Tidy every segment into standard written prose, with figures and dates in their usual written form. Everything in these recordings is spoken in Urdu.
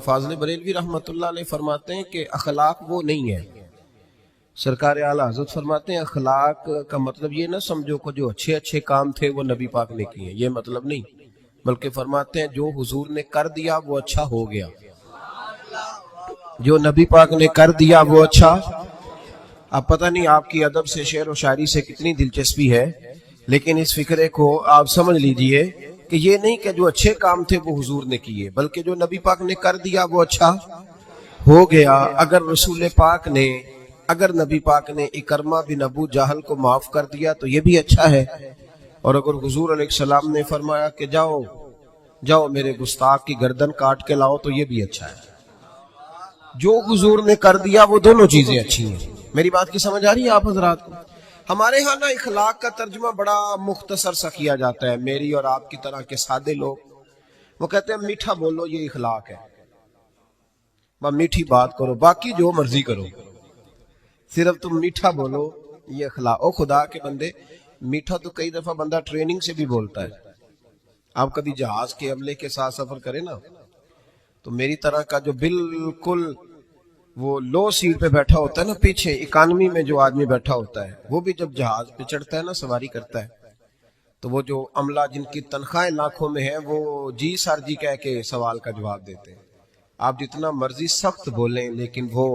فاضل بریلوی رحمۃ اللہ علیہ فرماتے ہیں کہ اخلاق وہ نہیں ہے. سرکار اعلیٰ حضرت فرماتے ہیں اخلاق کا مطلب یہ نہ سمجھو کہ جو اچھے اچھے کام تھے وہ نبی پاک نے کیے، یہ مطلب نہیں، بلکہ فرماتے ہیں جو حضور نے کر دیا وہ اچھا ہو گیا، جو نبی پاک نے کر دیا وہ اچھا. اب پتہ نہیں آپ کی ادب سے، شعر و شاعری سے کتنی دلچسپی ہے، لیکن اس فکرے کو آپ سمجھ لیجئے کہ یہ نہیں کہ جو اچھے کام تھے وہ حضور نے کیے، بلکہ جو نبی پاک نے کر دیا وہ اچھا ہو گیا. اگر نبی پاک نے اکرمہ بن ابو جہل کو معاف کر دیا تو یہ بھی اچھا ہے، اور اگر حضور علیہ السلام نے فرمایا کہ جاؤ میرے گستاخ کی گردن کاٹ کے لاؤ تو یہ بھی اچھا ہے. جو حضور نے کر دیا وہ دونوں چیزیں اچھی ہیں. میری بات کی سمجھ آ رہی ہے آپ حضرات کو؟ ہمارے ہاں نا اخلاق کا ترجمہ بڑا مختصر سا کیا جاتا ہے. میری اور آپ کی طرح کے سادے لوگ وہ کہتے ہیں میٹھا بولو یہ اخلاق ہے، میٹھی بات کرو، باقی جو مرضی کرو، صرف تم میٹھا بولو یہ اخلاق. او خدا کے بندے، میٹھا تو کئی دفعہ بندہ ٹریننگ سے بھی بولتا ہے. آپ کبھی جہاز کے عملے کے ساتھ سفر کریں نا تو میری طرح کا جو بالکل وہ لو سیٹ پہ بیٹھا ہوتا ہے نا، پیچھے اکانومی میں جو آدمی بیٹھا ہوتا ہے، وہ بھی جب جہاز پہ چڑھتا ہے نا، سواری کرتا ہے، تو وہ جو عملہ جن کی تنخواہیں لاکھوں میں ہیں وہ جی سر جی کہہ کے سوال کا جواب دیتے ہیں. آپ جتنا مرضی سخت بولیں لیکن وہ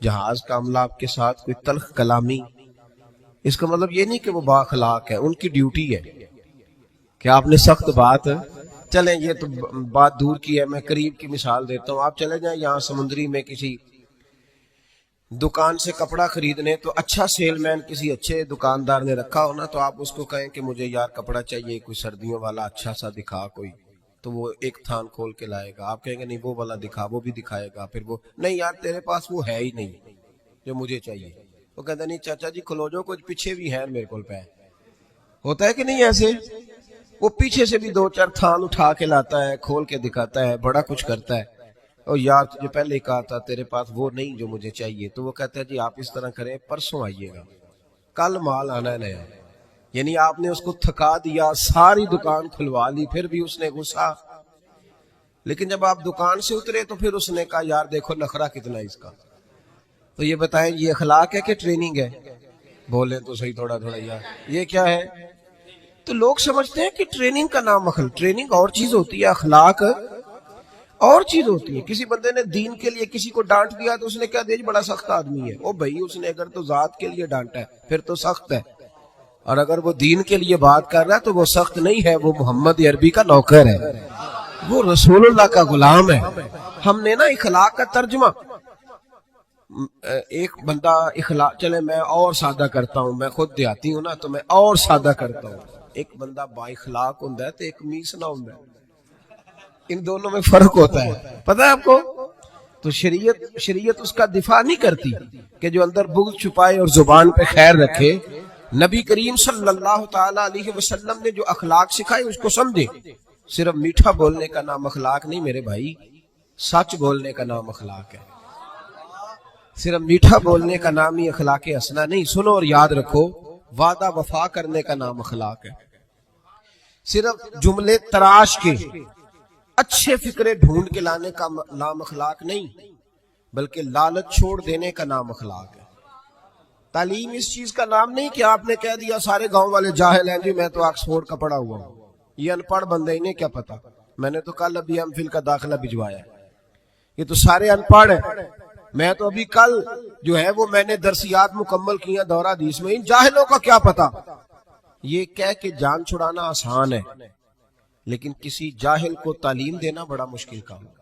جہاز کا عملہ آپ کے ساتھ کوئی تلخ کلامی، اس کا مطلب یہ نہیں کہ وہ با اخلاق ہے، ان کی ڈیوٹی ہے کہ آپ نے سخت بات. چلیں یہ تو بات دور کی ہے، میں قریب کی مثال دیتا ہوں. آپ چلے جائیں یہاں سمندری میں کسی دکان سے کپڑا خریدنے، تو اچھا سیل مین کسی اچھے دکاندار نے رکھا ہو نا، تو آپ اس کو کہیں کہ مجھے یار کپڑا چاہیے کوئی سردیوں والا اچھا سا دکھا کوئی، تو وہ ایک تھان کھول کے لائے گا. آپ کہیں گے نہیں وہ والا دکھا، وہ بھی دکھائے گا. پھر وہ نہیں یار تیرے پاس وہ ہے ہی نہیں جو مجھے چاہیے. وہ کہتا نہیں چاچا جی کھلو جو، کچھ پیچھے بھی ہے میرے کول پہ. ہوتا ہے کہ نہیں ایسے؟ وہ پیچھے سے بھی دو چار تھان اٹھا کے لاتا ہے، کھول کے دکھاتا ہے، بڑا کچھ کرتا ہے. اور یار تجھے پہلے ہی کہا تھا تیرے پاس وہ نہیں جو مجھے چاہیے. تو وہ کہتا ہے جی آپ اس طرح کریں، پرسوں آئیے گا، کل مال آنا ہے نیا. یعنی آپ نے اس کو تھکا دیا، ساری دکان کھلوا لی، پھر بھی اس نے غصہ. لیکن جب آپ دکان سے اترے تو پھر اس نے کہا یار دیکھو نخرہ کتنا اس کا. تو یہ بتائیں یہ اخلاق ہے کہ ٹریننگ ہے؟ بولیں تو صحیح تھوڑا یار یہ کیا ہے؟ تو لوگ سمجھتے ہیں کہ ٹریننگ کا نام ٹریننگ اور چیز ہوتی ہے، اخلاق اور چیز ہوتی ہے. کسی بندے نے دین کے لیے کسی کو ڈانٹ دیا تو اس نے کہا دیکھ بڑا سخت آدمی ہے. او بھائی اس نے اگر تو ذات کے لیے ڈانٹا ہے پھر تو سخت ہے، اور اگر وہ دین کے لیے بات کر رہا ہے تو وہ سخت نہیں ہے، وہ محمد عربی کا نوکر ہے، وہ رسول اللہ کا غلام ہے. ہم نے نا اخلاق کا ترجمہ، ایک بندہ اخلاق، چلے میں اور سادہ کرتا ہوں، میں خود دیہاتی ہوں نا تو میں اور سادہ کرتا ہوں. ایک بندہ با اخلاق ہوں ہے تو ایک میسنا ہوں ہے، ان دونوں میں فرق ہوتا ہے، پتہ ہے آپ کو؟ تو شریعت اس کا دفاع نہیں کرتی کہ جو اندر بغض چھپائے اور زبان پہ خیر رکھے. نبی کریم صلی اللہ تعالی علیہ وسلم نے جو اخلاق سکھائے اس کو سمجھے. صرف میٹھا بولنے کا نام اخلاق نہیں میرے بھائی، سچ بولنے کا نام اخلاق ہے. صرف میٹھا بولنے کا نام ہی اخلاق حسنہ نہیں. سنو اور یاد رکھو، وعدہ وفا کرنے کا نام اخلاق ہے. صرف جملے تراش کے اچھے فکرے ڈھونڈ کے لانے کا نام اخلاق نہیں، بلکہ لالچ چھوڑ دینے کا نام اخلاق ہے. تعلیم اس چیز کا نام نہیں کہ آپ نے کہہ دیا سارے گاؤں والے جاہل ہیں جی میں تو آکسفورڈ کا پڑھا ہوا ہوں، یہ ان پڑھ بندے انہیں کیا پتا، میں نے تو کل ابھی ایم فل کا داخلہ بھجوایا ہے، یہ تو سارے ان پڑھ ہیں، میں تو ابھی کل جو ہے وہ میں نے درسیات مکمل کیا دورہ حدیث میں، ان جاہلوں کا کیا پتا. یہ کہہ کے جان چھڑانا آسان ہے، لیکن کسی جاہل کو تعلیم دینا بڑا مشکل کام ہے.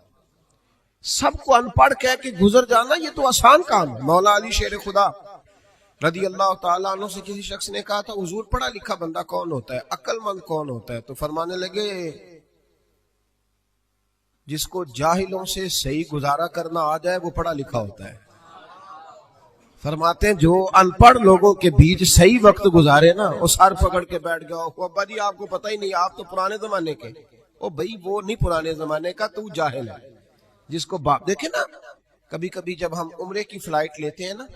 سب کو ان پڑھ کہہ کے گزر جانا یہ تو آسان کام ہے. مولا علی شیر خدا رضی اللہ تعالیٰ عنہ سے کسی شخص نے کہا تھا حضور پڑھا لکھا بندہ کون ہوتا ہے، عقل مند کون ہوتا ہے؟ تو فرمانے لگے جس کو جاہلوں سے صحیح گزارا کرنا آ جائے وہ پڑھا لکھا ہوتا ہے. فرماتے ہیں جو ان پڑھ لوگوں کے بیچ صحیح وقت گزارے نا، وہ سر پکڑ کے بیٹھ گیا ابا جی آپ کو پتہ ہی نہیں، آپ تو پرانے زمانے کے. او بھائی وہ نہیں پرانے زمانے کا، تو جاہل ہے. جس کو باپ دیکھے نا، کبھی کبھی جب ہم عمرے کی فلائٹ لیتے ہیں نا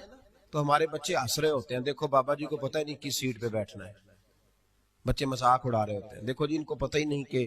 تو ہمارے بچے ہنس رہے ہوتے ہیں، دیکھو بابا جی کو پتہ ہی نہیں کس سیٹ پہ بیٹھنا ہے. بچے مذاق اڑا رہے ہوتے ہیں، دیکھو جی ان کو پتہ ہی نہیں کہ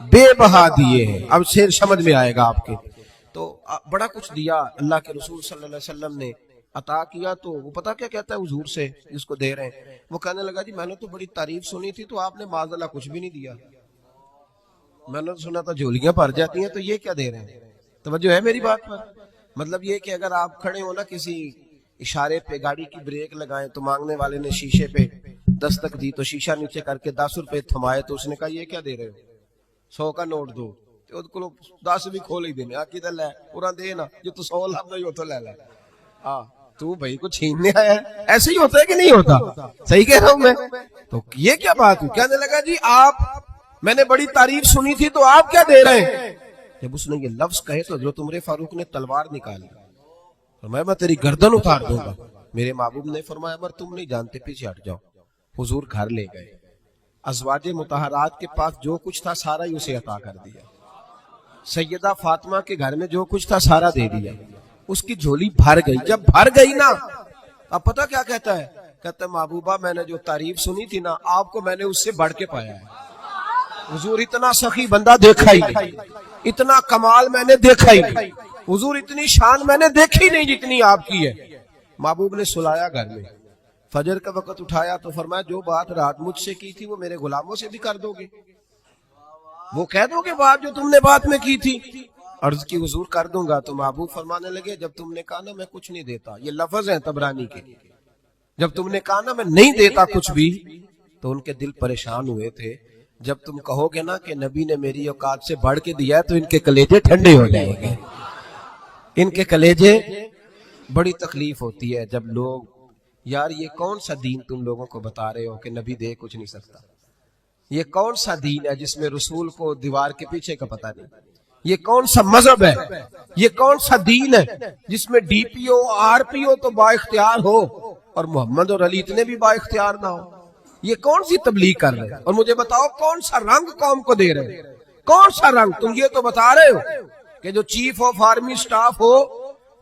بے بہا دیے ہیں. اب شعر سمجھ میں آئے گا آپ کے. تو بڑا کچھ دیا اللہ کے رسول صلی اللہ علیہ وسلم نے عطا کیا. تو وہ پتا کیا کہتا ہے حضور سے جس کو دے رہے ہیں؟ وہ کہنے لگا جی میں نے تو بڑی تعریف سنی تھی تو آپ نے معاذ اللہ کچھ بھی نہیں دیا. میں نے سنا تھا جھولیاں بھر جاتی ہیں تو یہ کیا دے رہے ہیں؟ توجہ ہے میری بات پر؟ مطلب یہ کہ اگر آپ کھڑے ہو نا کسی اشارے پہ گاڑی کی بریک لگائیں تو مانگنے والے نے شیشے پہ دستک دی تو شیشہ نیچے کر کے 10 روپے تھمائے تو اس نے کہا یہ کیا دے رہے ہو؟ 100 کا نوٹ دو. 10 بھی کھول ہی دینے آکی دل ہے پورا دے نا جو تو 100 لفظ ہی ہوتا لے لے. تو بھائی کو چھیننے آیا ہے. ایسے ہی ہوتا ہے کہ نہیں ہوتا؟ صحیح کہہ رہا ہوں میں. تو یہ کیا بات ہوئی؟ کہنے لگا جی آپ میں نے بڑی تعریف سنی تھی تو آپ کیا دے رہے ہیں؟ جب اس نے یہ لفظ کہے تو حضرت عمر فاروق نے تلوار نکالی. میں تیری گردن اتار دوں گا. میرے محبوب نے فرمایا اگر تم نہیں جانتے پیچھے ہٹ جاؤ. حضور گھر لے گئے. ازواج مطہرات کے پاس جو کچھ تھا سارا ہی اسے عطا کر دیا. سیدہ فاطمہ کے گھر میں جو کچھ تھا سارا دے دیا. اس کی جھولی بھر گئی. جب بھر گئی نا اب پتہ کیا کہتا ہے؟ کہتا ہے محبوبہ میں نے جو تعریف سنی تھی نا آپ کو میں نے اس سے بڑھ کے پایا ہے. حضور اتنا سخی بندہ دیکھا ہی نہیں, اتنا کمال میں نے دیکھا ہی نہیں, حضور اتنی شان میں نے دیکھی نہیں جتنی آپ کی ہے. محبوب نے سلایا گھر میں. فجر کا وقت اٹھایا تو فرمایا جو بات رات مجھ سے کی تھی وہ میرے غلاموں سے بھی کر دو گے؟ وہ کہہ دو گے بات جو تم نے بات میں کی تھی؟ عرض کی حضور کر دوں گا. تو محبوب فرمانے لگے جب تم نے کہا نا میں کچھ نہیں دیتا, یہ لفظ ہیں طبرانی کے, جب تم نے کہا نا میں نہیں دیتا کچھ بھی تو ان کے دل پریشان ہوئے تھے. جب تم کہو گے نا کہ نبی نے میری اوقات سے بڑھ کے دیا ہے تو ان کے کلیجے ٹھنڈے ہو جائیں گے. ان کے کلیجے بڑی تکلیف ہوتی ہے جب لوگ یار یہ کون سا دین تم لوگوں کو بتا رہے ہو کہ نبی دے کچھ نہیں سکتا؟ یہ کون سا دین ہے جس میں رسول کو دیوار کے پیچھے کا پتہ نہیں؟ یہ کون سا مذہب ہے؟ یہ کون سا دین ہے جس میں D P O R P او تو با اختیار ہو اور محمد اور علی اتنے بھی با اختیار نہ ہو؟ یہ کون سی تبلیغ کر رہے ہیں؟ اور مجھے بتاؤ کون سا رنگ قوم کو دے رہے ہیں؟ کون سا رنگ؟ تم یہ تو بتا رہے ہو کہ جو چیف آف آرمی سٹاف ہو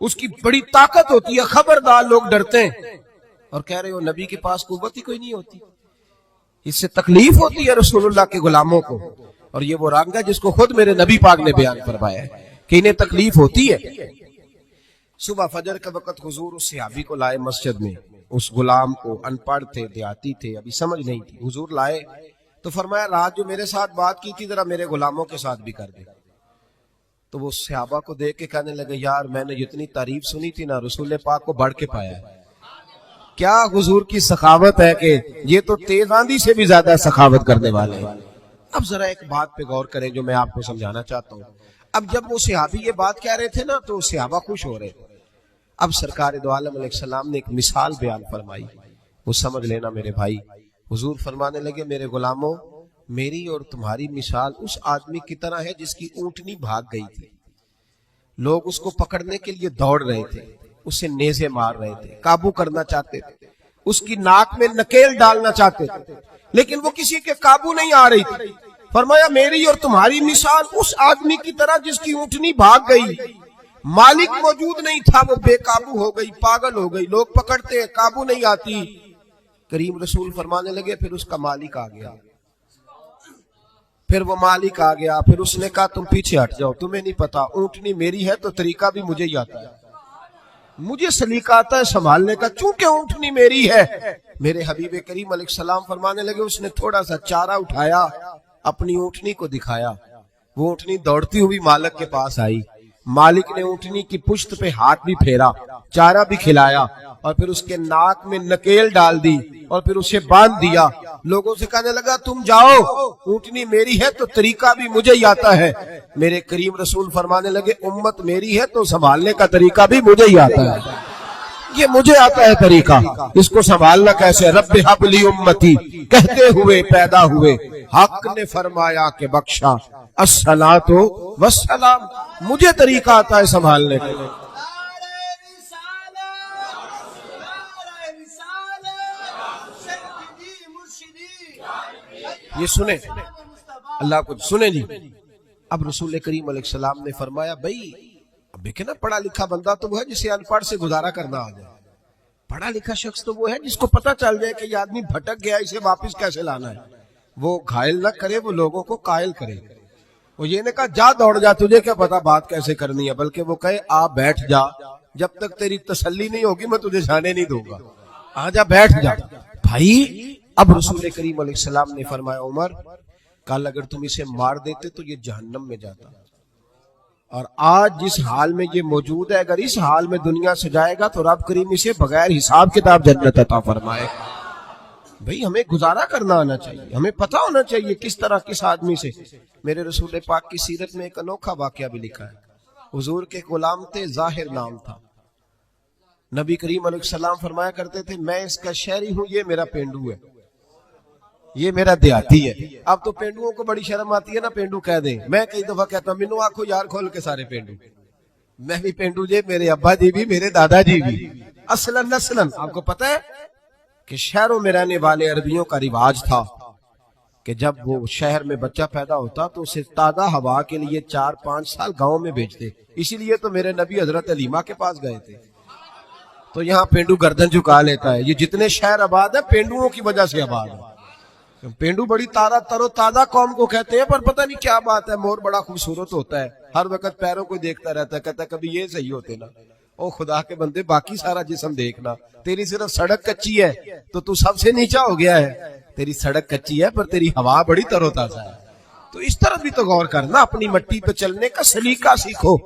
اس کی بڑی طاقت ہوتی ہے, خبردار لوگ ڈرتے ہیں, اور کہہ رہے ہو نبی کے پاس قوت ہی کوئی نہیں ہوتی. اس سے تکلیف ہوتی ہے رسول اللہ کے غلاموں کو. اور یہ وہ رنگ ہے جس کو خود میرے نبی پاک نے بیان فرمایا ہے کہ انہیں تکلیف ہوتی ہے. صبح فجر کا وقت حضور اس صحابی کو لائے مسجد میں. اس غلام کو, ان پڑھ تھے, دیہاتی تھے, ابھی سمجھ نہیں تھی, حضور لائے تو فرمایا رات جو میرے ساتھ بات کی تھی ذرا میرے غلاموں کے ساتھ بھی کر دے. تو وہ صحابہ کو دیکھ کے کہنے لگے یار میں نے جتنی تعریف سنی تھی نا رسول پاک کو بڑھ کے پایا ہے. کیا حضور کی سخاوت ہے کہ یہ تو تیز آندھی سے بھی زیادہ سخاوت کرنے والے ہیں. اب ذرا ایک بات پہ غور کریں جو میں آپ کو سمجھانا چاہتا ہوں. اب جب وہ صحابی یہ بات کہہ رہے تھے نا تو صحابہ خوش ہو رہے. اب سرکار دو عالم علیہ السلام نے ایک مثال بیان فرمائی, وہ سمجھ لینا میرے بھائی. حضور فرمانے لگے میرے غلاموں میری اور تمہاری مثال اس آدمی کی طرح ہے جس کی اونٹنی بھاگ گئی تھی. لوگ اس کو پکڑنے کے لیے دوڑ رہے تھے, اسے نیزے مار رہے تھے, قابو کرنا چاہتے تھے, اس کی ناک میں نکیل ڈالنا چاہتے تھے, لیکن وہ کسی کے قابو نہیں آ رہی تھی. فرمایا میری اور تمہاری مثال اس آدمی کی طرح جس کی اونٹنی بھاگ گئی, مالک موجود نہیں تھا, وہ بے قابو ہو گئی, پاگل ہو گئی, لوگ پکڑتے قابو نہیں آتی. کریم رسول فرمانے لگے پھر اس کا مالک آ گیا, پھر وہ مالک آ گیا, پھر اس نے کہا تم پیچھے ہٹ جاؤ, تمہیں نہیں پتا اونٹنی میری ہے تو طریقہ بھی مجھے ہی آتا ہے, مجھے سلیقہ آتا ہے سنبھالنے کا, چونکہ اونٹنی میری ہے. میرے حبیب کریم علیہ السلام فرمانے لگے اس نے تھوڑا سا چارہ اٹھایا, اپنی اونٹنی کو دکھایا, وہ اونٹنی دوڑتی ہوئی مالک کے پاس آئی. مالک نے اونٹنی کی پشت پہ ہاتھ بھی پھیرا, چارہ بھی کھلایا, اور پھر اس کے ناک میں نکیل ڈال دی, اور پھر اسے باندھ دیا. لوگوں سے کہنے لگا تم جاؤ, اونٹنی میری ہے تو طریقہ بھی مجھے ہی آتا ہے. میرے کریم رسول فرمانے لگے امت میری ہے تو سنبھالنے کا طریقہ بھی مجھے ہی آتا ہے, یہ مجھے آتا ہے طریقہ, اس کو سنبھالنا کیسے. رب ہب لی امتی کہتے ہوئے پیدا ہوئے, حق نے فرمایا کہ بخشا الصلاۃ والسلام, مجھے طریقہ آتا ہے سنبھالنے کا. یہ سنیں اللہ کو سنیں جی. اب رسول کریم علیہ السلام نے فرمایا بھائی اب دیکھیں نا پڑھا لکھا بندہ تو وہ ہے جسے ان پڑھ سے گزارا کرنا آ جائے, پڑھا لکھا شخص تو وہ ہے جس کو پتہ چل جائے کہ یہ آدمی بھٹک گیا, اسے واپس کیسے لانا ہے. وہ گھائل نہ کرے, وہ لوگوں کو قائل کرے. وہ یہ نے کہا جا دوڑ جا، تجھے کیا پتا بات کیسے کرنی ہے، بلکہ وہ کہے آ بیٹھ جا، جب تک تیری تسلی نہیں ہوگی میں تجھے جانے نہیں دوں گا، آ جا بیٹھ جا۔ بھائی اب رسول کریم علیہ السلام نے فرمایا عمر کل اگر تم اسے مار دیتے تو یہ جہنم میں جاتا، اور آج جس حال میں یہ موجود ہے اگر اس حال میں دنیا سے جائے گا تو رب کریم اسے بغیر حساب کتاب جنت عطا فرمائے۔ بھئی ہمیں گزارا کرنا آنا چاہیے، ہمیں پتا ہونا چاہیے کس طرح کس آدمی سے۔ میرے رسول پاک کی سیرت میں ایک انوکھا واقعہ بھی لکھا ہے۔ حضور کے غلام تھے، ظاہر نام تھا۔ نبی کریم علیہ السلام فرمایا کرتے تھے میں اس کا شہری ہوں، یہ میرا پینڈو ہے، یہ میرا دیہاتی ہے۔ اب تو پینڈوؤں کو بڑی شرم آتی ہے نا پینڈو کہہ دیں، میں کئی دفعہ کہتا ہوں مینو آنکھو یار کھول کے سارے پینڈو، میں بھی پینڈو جی، میرے ابا جی بھی، میرے دادا جی بھی۔ اصلاً نسلاً آپ کو پتہ ہے کہ شہروں میں رہنے والے عربیوں کا رواج تھا کہ جب وہ شہر میں بچہ پیدا ہوتا تو اسے تازہ ہوا کے لیے 4-5 سال گاؤں میں بھیجتے۔ اسی لیے تو میرے نبی حضرت علیمہ کے پاس گئے تھے، تو یہاں پینڈو گردن جھکا لیتا ہے۔ یہ جتنے شہر آباد ہیں پینڈوؤں کی وجہ سے آباد ہے۔ پینڈو بڑی تر و تازہ قوم کو کہتے ہیں، پر پتہ نہیں کیا بات ہے، مور بڑا خوبصورت ہوتا ہے، ہر وقت پیروں کو دیکھتا رہتا ہے، کہتا ہے کبھی یہ صحیح ہوتے نا۔ او خدا کے بندے باقی سارا جسم دیکھنا، تیری صرف سڑک کچی ہے تو سب سے نیچا ہو گیا ہے، تیری سڑک کچی ہے پر تیری ہوا بڑی تر و تازہ ہے۔ تو اس طرح بھی تو غور کرنا، اپنی مٹی پہ چلنے کا سلیقہ سیکھو،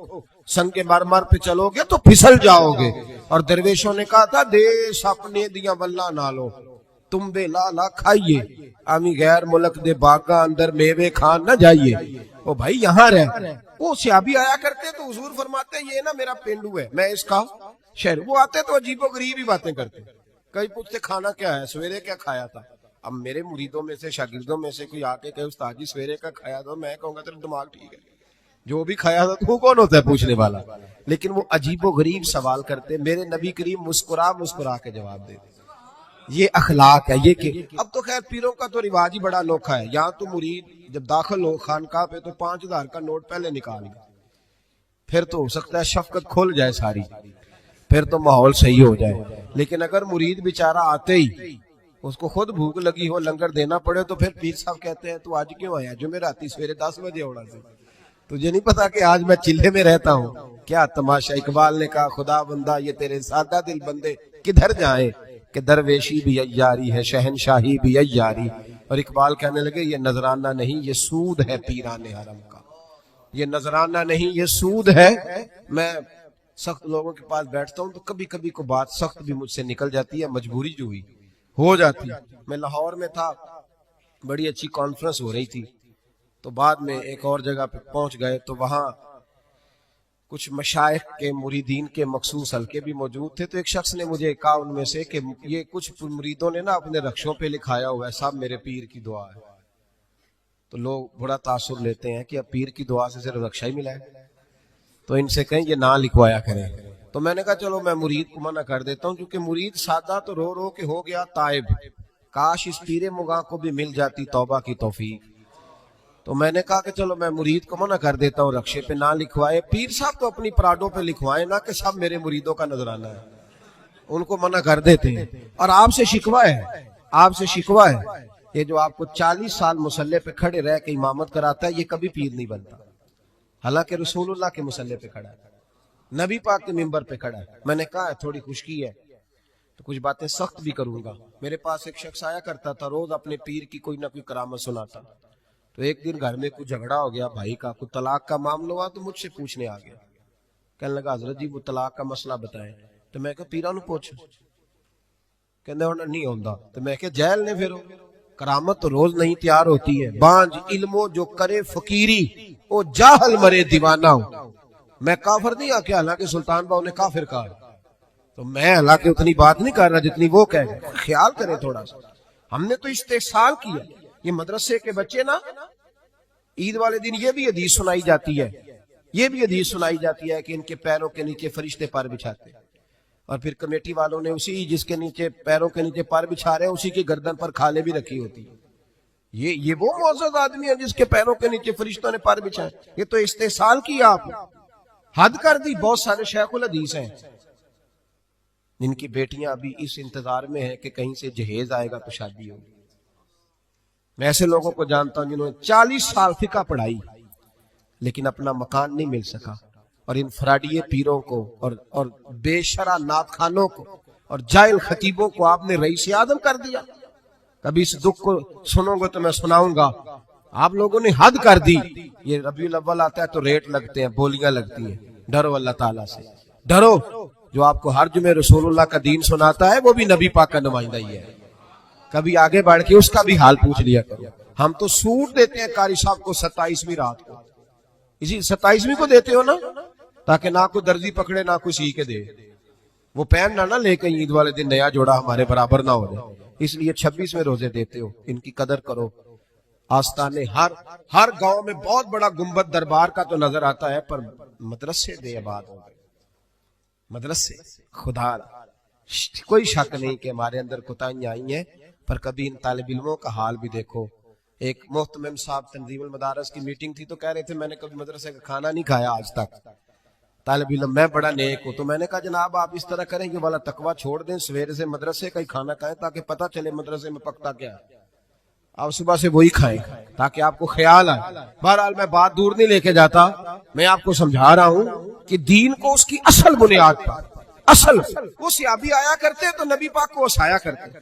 سنگ مرمر پہ چلو گے تو پھسل جاؤ گے۔ اور درویشوں نے کہا تھا دیش اپنے دیا واللہ نالو، تم بے لالا کھائیے، امی غیر ملک دے باغاں اندر میوے کھان نہ جائیے۔ او بھائی یہاں رہ، وہ صحابی آیا کرتے تو حضور فرماتے یہ نا میرا پینڈو ہے، میں اس کا شہر۔ وہ آتے تو عجیب و غریب ہی باتیں کرتے، کئی پوچھتے کھانا کیا ہے، سویرے کیا کھایا تھا۔ اب میرے مریدوں میں سے شاگردوں میں سے کوئی آ کے کہے استاد جی سویرے کا کھایا تھا، میں کہوں گا تیرا دماغ ٹھیک ہے، جو بھی کھایا تھا تو کون ہوتا ہے پوچھنے والا۔ لیکن وہ عجیب و غریب سوال کرتے، میرے نبی کریم مسکرا مسکرا کے جواب دیتے۔ یہ اخلاق ہے۔ یہ کہ اب تو خیر پیروں کا تو رواج ہی بڑا انوکھا ہے، یہاں تو مرید جب داخل ہو خانقاہ پہ تو 5000 کا نوٹ پہلے نکال گئے، پھر تو ہو سکتا ہے شفقت کھل جائے ساری، پھر تو ماحول صحیح ہو جائے۔ لیکن اگر مرید بیچارہ آتے ہی اس کو خود بھوک لگی ہو لنگر دینا پڑے تو پھر پیر صاحب کہتے ہیں تو آج کیوں آیا، جمعراتی سویرے 10 بجے ہونا سے، تجھے نہیں پتا کہ آج میں چلے میں رہتا ہوں۔ کیا تماشا، اقبال نے کہا خدا بندہ یہ تیرے سادہ دل بندے کدھر جائیں کہ درویشی بھی عیاری ہے شہنشاہی بھی عیاری۔ اور اقبال کہنے لگے یہ نذرانہ نہیں یہ سود ہے پیران حرم کا، یہ نذرانہ نہیں یہ سود ہے۔ میں سخت لوگوں کے پاس بیٹھتا ہوں تو کبھی کبھی کو بات سخت بھی مجھ سے نکل جاتی ہے، مجبوری جو ہوئی ہو جاتی ہے۔ میں لاہور میں تھا، بڑی اچھی کانفرنس ہو رہی تھی، تو بعد میں ایک اور جگہ پہ پہنچ گئے تو وہاں کچھ مشائخ کے مریدین کے مخصوص حلقے بھی موجود تھے، تو ایک شخص نے مجھے کہا ان میں سے کہ یہ کچھ مریدوں نے نا اپنے رخشوں پہ لکھایا ہوا ہے صاحب میرے پیر کی دعا ہے۔ تو لوگ بڑا تاثر لیتے ہیں کہ اب پیر کی دعا سے صرف رخشہ ہی ملا ہے، تو ان سے کہیں یہ نہ لکھوایا کریں۔ تو میں نے کہا چلو میں مرید کو منع کر دیتا ہوں، کیونکہ مرید سادہ تو رو رو کے ہو گیا تائب، کاش اس پیر مغاں کو بھی مل جاتی توبہ کی توفیق۔ تو میں نے کہا کہ چلو میں مرید کو منع کر دیتا ہوں رخشے پہ نہ لکھوائے، پیر صاحب تو اپنی پراڈوں پہ لکھوائے نا کہ سب میرے مریدوں کا نذرانہ ہے، ان کو منع کر دیتے ہیں۔ اور آپ سے شکوہ ہے، آپ سے شکوہ ہے، یہ جو آپ کو 40 سال مصلی پہ کھڑے رہ کے امامت کراتا ہے یہ کبھی پیر نہیں بنتا، حالانکہ رسول اللہ کے مصلی پہ کھڑا ہے، نبی پاک کے ممبر پہ کھڑا ہے۔ میں نے کہا ہے تھوڑی خشکی ہے تو کچھ باتیں سخت بھی کروں گا۔ میرے پاس ایک شخص آیا کرتا تھا، روز اپنے پیر کی کوئی نہ کوئی کرامت سناتا، تو ایک دن گھر میں کچھ جھگڑا ہو گیا بھائی کا، کوئی طلاق کا معاملہ ہوا تو مجھ سے پوچھنے آ گیا، کہنے لگا حضرت جی وہ طلاق کا مسئلہ بتائیں۔ تو میں کہا پیران پوچھ، کہنے ہونا نہیں ہوندا، تو میں کہا جیل نے پھر کرامت تو روز نہیں تیار ہوتی ہے، بانج علمو جو کرے فقیری او جاہل مرے دیوانہ ہوں۔ میں کافر نہیں آکے، حالانکہ سلطان باؤ نے کافر کہا، تو میں حالانکہ اتنی بات نہیں کر رہا جتنی وہ کہہ گئے۔ خیال کریں تھوڑا سا، ہم نے تو استحسان کیا۔ یہ مدرسے کے بچے نا عید والے دن یہ بھی حدیث سنائی جاتی ہے، یہ بھی حدیث سنائی جاتی ہے کہ ان کے پیروں کے نیچے فرشتے پر بچھاتے ہیں، اور پھر کمیٹی والوں نے اسی جس کے نیچے پیروں کے نیچے پر بچھا رہے ہیں اسی کی گردن پر کھالیں بھی رکھی ہوتی ہے۔ یہ وہ معزز آدمی ہے جس کے پیروں کے نیچے فرشتوں نے پر بچھائے؟ یہ تو استحسان کیا آپ نے، حد کر دی۔ بہت سارے شیخ الحدیث ہیں جن کی بیٹیاں ابھی اس انتظار میں ہیں کہ کہیں سے جہیز آئے گا تو شادی ہوگی۔ میں ایسے لوگوں کو جانتا ہوں جنہوں نے 40 سال فقہ پڑھائی، لیکن اپنا مکان نہیں مل سکا. اور ان فراڈیے پیروں کو اور بے شرع نعت خانوں کو اور جاہل خطیبوں کو آپ نے رئیس اعظم کر دیا. کبھی اس دکھ کو سنو گے تو میں سناؤں گا. آپ لوگوں نے حد کر دی. یہ ربیع الاول آتا ہے تو ریٹ لگتے ہیں, بولیاں لگتی ہیں. ڈرو اللہ تعالیٰ سے, ڈرو. جو آپ کو ہر جمعے رسول اللہ کا دین سناتا ہے وہ بھی نبی پاک کا نمائندہ ہی ہے. کبھی آگے بڑھ کے اس کا بھی حال پوچھ لیا کرو. ہم تو سوٹ دیتے ہیں قاری صاحب کو 27ویں رات کو, اسی 27ویں کو دیتے ہو نا, تاکہ نہ کوئی درزی پکڑے نہ کوئی سی کے دے. وہ پہننا نہ لے کے عید والے دن نیا جوڑا ہمارے برابر نہ ہو جائے, اس لیے 26ویں روزے دیتے ہو. ان کی قدر کرو. آستانے ہر گاؤں میں بہت بڑا گنبد دربار کا تو نظر آتا ہے, پر مدرسے بے آباد ہو گئے. مدرسے خدا کوئی شک نہیں کہ ہمارے اندر کوتاہیاں آئی ہیں, پر کبھی ان طالب علموں کا حال بھی دیکھو. ایک محتمم صاحب تنظیم المدارس کی میٹنگ تھی تو کہہ رہے تھے میں نے کبھی مدرسے کا کھانا نہیں کھایا آج تک. طالب علم میں بڑا نیک ہوں. تو میں نے کہا جناب آپ اس طرح کریں کہ والا تقویٰ چھوڑ دیں, سویرے سے مدرسے کا ہی کھانا کھائیں تاکہ پتہ چلے مدرسے میں پکتا کیا ہے. آپ صبح سے وہی کھائیں تاکہ آپ کو خیال آئے. بہرحال میں بات دور نہیں لے کے جاتا, میں آپ کو سمجھا رہا ہوں کہ دین کو اس کی اصل بنیاد پر, اصل وہ صحابی آیا کرتے تو نبی پاک کو ہسایا کرتے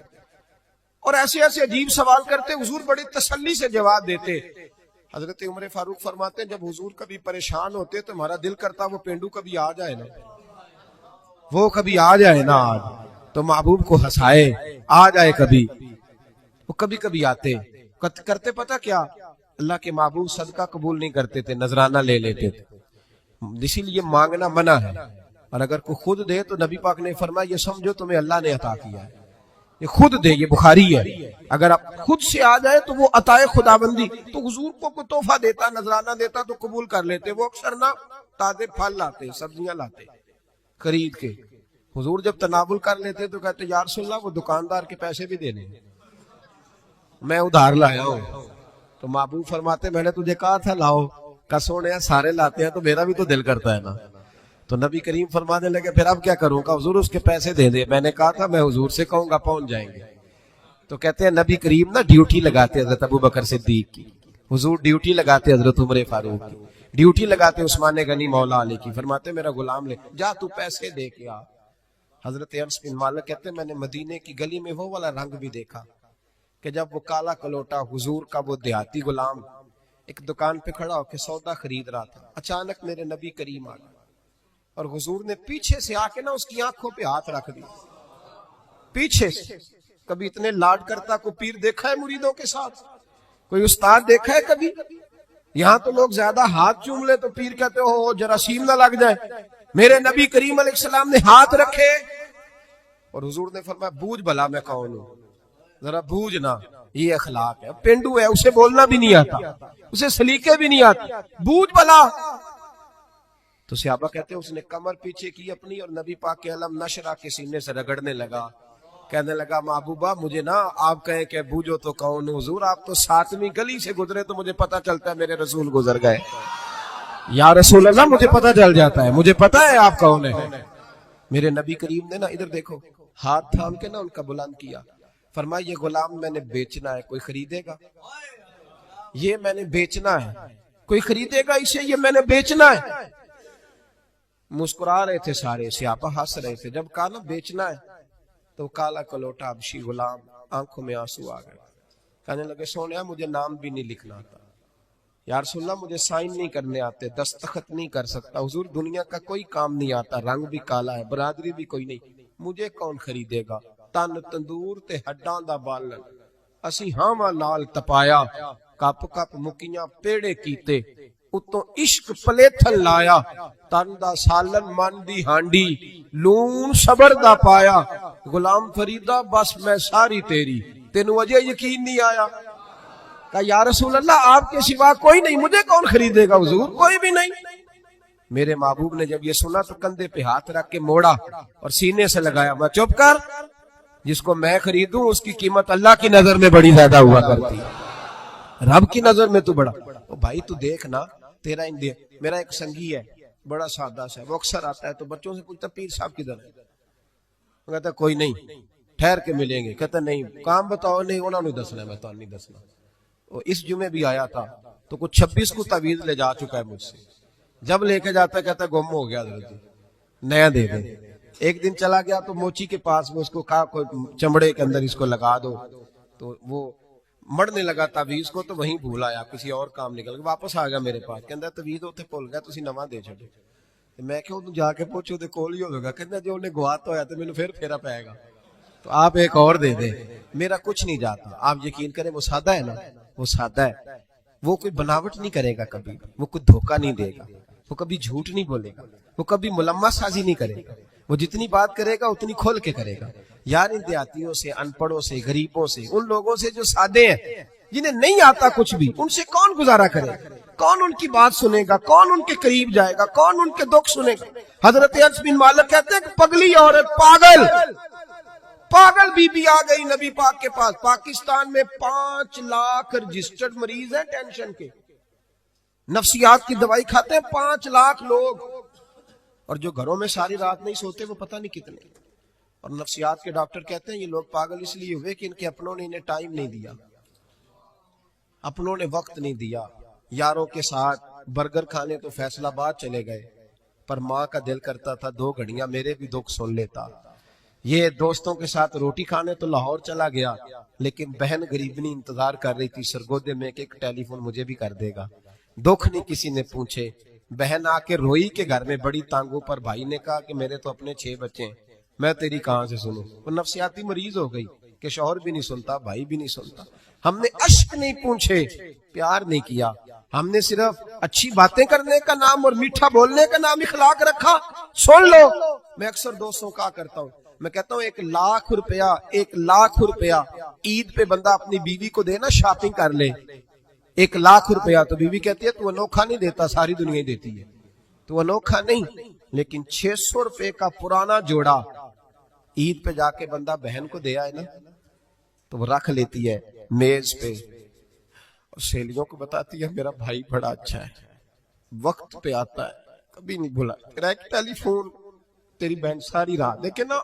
اور ایسے ایسے عجیب سوال کرتے, حضور بڑی تسلی سے جواب دیتے. حضرت عمر فاروق فرماتے ہیں جب حضور کبھی پریشان ہوتے تو ہمارا دل کرتا وہ پینڈو کبھی آ جائے نا, وہ کبھی آ جائے نا آج تو محبوب کو ہنسائے, آ جائے کبھی. وہ کبھی کبھی آتے کرتے پتہ کیا, اللہ کے محبوب صدقہ قبول نہیں کرتے تھے, نذرانہ لے لیتے تھے. اسی لیے مانگنا منع ہے, اور اگر کوئی خود دے تو نبی پاک نے فرمایا یہ سمجھو تمہیں اللہ نے عطا کیا ہے, یہ خود دے. یہ بخاری ہے. اگر آپ خود سے آ جائے تو وہ عطائے خداوندی. تو حضور کو کوئی تحفہ دیتا, نذرانہ دیتا تو قبول کر لیتے. وہ اکثر نہ تازے پھل لاتے, سبزیاں لاتے خرید کے. حضور جب تناول کر لیتے تو کہتے یا رسول اللہ وہ دکاندار کے پیسے بھی دینے, میں ادھار لایا ہوں. تو محبوب فرماتے میں نے تجھے کہا تھا لاؤ, کسونے سارے لاتے ہیں تو میرا بھی تو دل کرتا ہے نا. تو نبی کریم فرمانے لگے پھر اب کیا کروں گا حضور, اس کے پیسے دے دے. میں نے کہا تھا میں حضور سے کہوں گا پہنچ جائیں گے. تو کہتے ہیں نبی کریم نا ڈیوٹی لگاتے حضرت ابو بکر صدیق کی, حضور ڈیوٹی لگاتے حضرت عمر فاروق کی, ڈیوٹی لگاتے عثمان غنی مولا علی کی. فرماتے میرا غلام لے جا تو پیسے دے کے آ. حضرت انس بن مالک کہتے ہیں میں نے مدینے کی گلی میں وہ والا رنگ بھی دیکھا کہ جب وہ کالا کلوٹا حضور کا وہ دیہاتی غلام ایک دکان پہ کھڑا ہو کے سودا خرید رہا تھا, اچانک میرے نبی کریم آ گئے اور حضور نے پیچھے سے آ کے نا اس کی آنکھوں پہ ہاتھ رکھ دیا, پیچھے سے. کبھی اتنے لاڈ کرتا کوئی پیر دیکھا ہے مریدوں کے ساتھ, کوئی استاد دیکھا ہے کبھی؟ یہاں تو لوگ زیادہ ہاتھ چوم لے تو پیر کہتے ہو جراثیم نہ لگ جائے. میرے نبی کریم علیہ السلام نے ہاتھ رکھے اور حضور نے فرمایا بوجھ بھلا میں کون ہوں, ذرا بوجھ نا. یہ اخلاق ہے. پینڈو ہے, اسے بولنا بھی نہیں آتا, اسے سلیقے بھی نہیں آتے, بوجھ بھلا. تو صحابہ کہتے ہیں اس نے کمر پیچھے کی اپنی اور نبی پاک کے علم نشرہ کے سینے سے رگڑنے لگا, کہنے لگا محبوبہ مجھے نا آپ کہیں کہ بوجھو تو کون ہوں. حضور آپ تو 7ویں گلی سے گزرے تو مجھے پتا چلتا ہے میرے رسول گزر گئے. یا رسول اللہ مجھے پتا چل جاتا ہے, مجھے پتا ہے آپ کون ہیں. میرے نبی کریم نے نا ادھر دیکھو ہاتھ تھام کے نا ان کا بلند کیا, فرمایا یہ غلام میں نے بیچنا ہے, کوئی خریدے گا؟ یہ میں نے بیچنا ہے, کوئی خریدے گا اسے؟ یہ میں نے بیچنا ہے. مسکرا رہے تھے سارے, صحابہ ہنس رہے تھے. جب کہا نا بیچنا ہے تو کالا کلوٹا ابشی غلام آنکھوں میں آنسو آ گئے, کہنے لگے سونیا مجھے نام بھی نہیں لکھنا آتا, یا رسول اللہ مجھے سائن نہیں کرنے آتے, دستخط نہیں کر سکتا. حضور دنیا کا کوئی کام نہیں آتا, رنگ بھی کالا ہے, برادری بھی کوئی نہیں, مجھے کون خریدے گا؟ تن تندور تے ہڈاں دا بالن اسی ہاواں نال تپایا, کپ کپ مکیاں پیڑے کیتے, اتوں عشق پلیتھن لایا, تن دا سالن من دی ہانڈی لون صبر دا پایا. غلام فریدہ بس میں ساری تیری, تینوں وجہ یقین نہیں آیا؟ کہا یا رسول اللہ آپ کے سوا کوئی نہیں, مجھے کون خریدے گا؟ حضور کوئی بھی نہیں. میرے محبوب نے جب یہ سنا تو کندھے پہ ہاتھ رکھ کے موڑا اور سینے سے لگایا, میں چپ کر, جس کو میں خریدوں اس کی قیمت اللہ کی نظر میں بڑی زیادہ ہوا کرتی ہے, رب کی نظر میں تو بڑا. او بھائی تو دیکھ نا تیرا اندیا. میرا ایک سنگی ہے بڑا سادہ سا, وہ اکثر آتا ہے تو بچوں سے پوچھتا پیر صاحب کدھر ہے؟ وہ کہتا کوئی نہیں, ٹھہر کے ملیں گے. کہتا نہیں کام بتاؤ, نہیں انہوں نے دسنا, میں تو نہیں دسنا. اس جمعے بھی آیا تھا تو کچھ 26 کو تعویذ لے جا چکا ہے مجھ سے. جب لے کے جاتا ہے کہتا ہے گم ہو گیا حضرت جی نیا دے دیں. ایک دن چلا گیا تو موچی کے پاس وہ اس کو کہا کوئی چمڑے کے اندر اس کو لگا دو, تو وہ مڑنے لگا تعویذ کو, تو وہیں بھول آیا کسی اور کام نکل گیا, واپس آ گیا میرے پاس, کہندا تعویذ اوتھے بھول گیا تسی نواں دے چھڈو. میں کہ اودوں جا کے پوچھو تے کول ہی ہوگا, کہندا جو انہیں گواتا ہویا تے مینوں پھر پھیرا پائے گا, تو آپ ایک اور دے دیں. میرا کچھ نہیں جاتا, آپ یقین کریں وہ سادہ ہے نا, وہ سادہ ہے, وہ کوئی بناوٹ نہیں کرے گا کبھی, وہ کوئی دھوکہ نہیں دے گا, وہ کبھی جھوٹ نہیں بولے گا, وہ کبھی ملمہ سازی نہیں کرے گا, وہ جتنی بات کرے گا اتنی کھول کے کرے گا. یار ان دیہاتیوں سے, ان پڑھوں سے, غریبوں سے, ان لوگوں سے جو سادے ہیں جنہیں نہیں آتا کچھ بھی, ان سے کون گزارا کرے, کون ان کی بات سنے گا, کون ان کے قریب جائے گا, کون ان کے دکھ سنے گا. حضرت انس بن مالک کہتے ہیں کہ پگلی عورت, پاگل بی بی آ گئی نبی پاک کے پاس. پاکستان میں 5 لاکھ رجسٹرڈ مریض ہیں ٹینشن کے, نفسیات کی دوائی کھاتے ہیں 5 لاکھ لوگ, اور جو گھروں میں ساری رات نہیں سوتے وہ پتہ نہیں کتنے. اور نفسیات کے ڈاکٹر کہتے ہیں یہ لوگ پاگل اس لیے ہوئے کہ ان کے اپنوں نے انہیں ٹائم نہیں دیا, اپنوں نے وقت نہیں دیا. یاروں کے ساتھ برگر کھانے تو فیصل آباد چلے گئے, پر ماں کا دل کرتا تھا 2 گھڑیاں میرے بھی دکھ سن لیتا. یہ دوستوں کے ساتھ روٹی کھانے تو لاہور چلا گیا, لیکن بہن غریبنی انتظار کر رہی تھی سرگودے میں کہ ایک ٹیلی فون مجھے بھی کر دے گا. دکھ نہیں کسی نے پوچھے, بہن آ کے روئی کے گھر میں بڑی تانگوں پر. بھائی نے کہا کہ میرے تو اپنے 6 بچے ہیں, میں تیری کہاں سے سنوں. وہ نفسیاتی مریض ہو گئی کہ شوہر بھی نہیں سنتا, بھائی بھی نہیں سنتا. ہم نے اشک نہیں پوچھے, پیار نہیں کیا, ہم نے صرف اچھی باتیں کرنے کا نام اور میٹھا بولنے کا نام اخلاق رکھا. سن لو, میں اکثر دوستوں کا کرتا ہوں, میں کہتا ہوں 1 لاکھ روپیہ عید پہ بندہ اپنی بیوی کو دے نا, شاپنگ کر لے, 1 لاکھ روپیہ. تو بیوی کہتی ہے تو انوکھا نہیں دیتا, ساری دنیا ہی دیتی ہے, تو انوکھا نہیں. لیکن 600 روپے کا پرانا جوڑا عید پہ جا کے بندہ بہن کو دے آئے نا, تو وہ رکھ لیتی ہے میز پہ, اور سہیلیوں کو بتاتی ہے میرا بھائی بڑا اچھا ہے, وقت پہ آتا ہے, کبھی نہیں بھولا. تیرا ایک ٹیلی فون تیری بہن ساری رات دیکھے نا.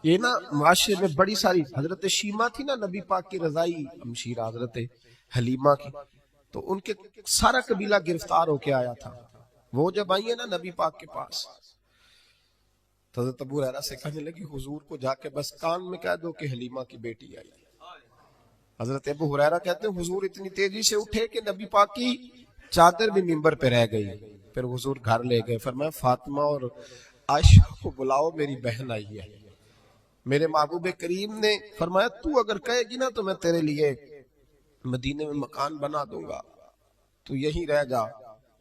یہ نا معاشرے میں بڑی ساری, حضرت شیمہ تھی نا نبی پاک کی رضائی ہمشیرہ, حضرت حلیمہ کی, تو ان کے سارا قبیلہ گرفتار ہو کے آیا تھا. وہ جب آئی ہے نا نبی پاک کے پاس, تو حضرت ابو ہریرہ سے کہنے لگی حضور کو جا کے بس کان میں کہہ دو کہ حلیمہ کی بیٹی آئی. حضرت ابو ہریرہ کہتے ہیں حضور اتنی تیزی سے اٹھے کہ نبی پاک کی چادر بھی منبر پہ رہ گئی. پھر حضور گھر لے گئے, فرمایا فاطمہ اور عائشہ کو بلاؤ, میری بہن آئی ہے. میرے محبوب کریم نے فرمایا تو اگر کہے گی نا تو میں تیرے لیے مدینے میں مکان بنا دوں گا, تو یہیں رہ جا.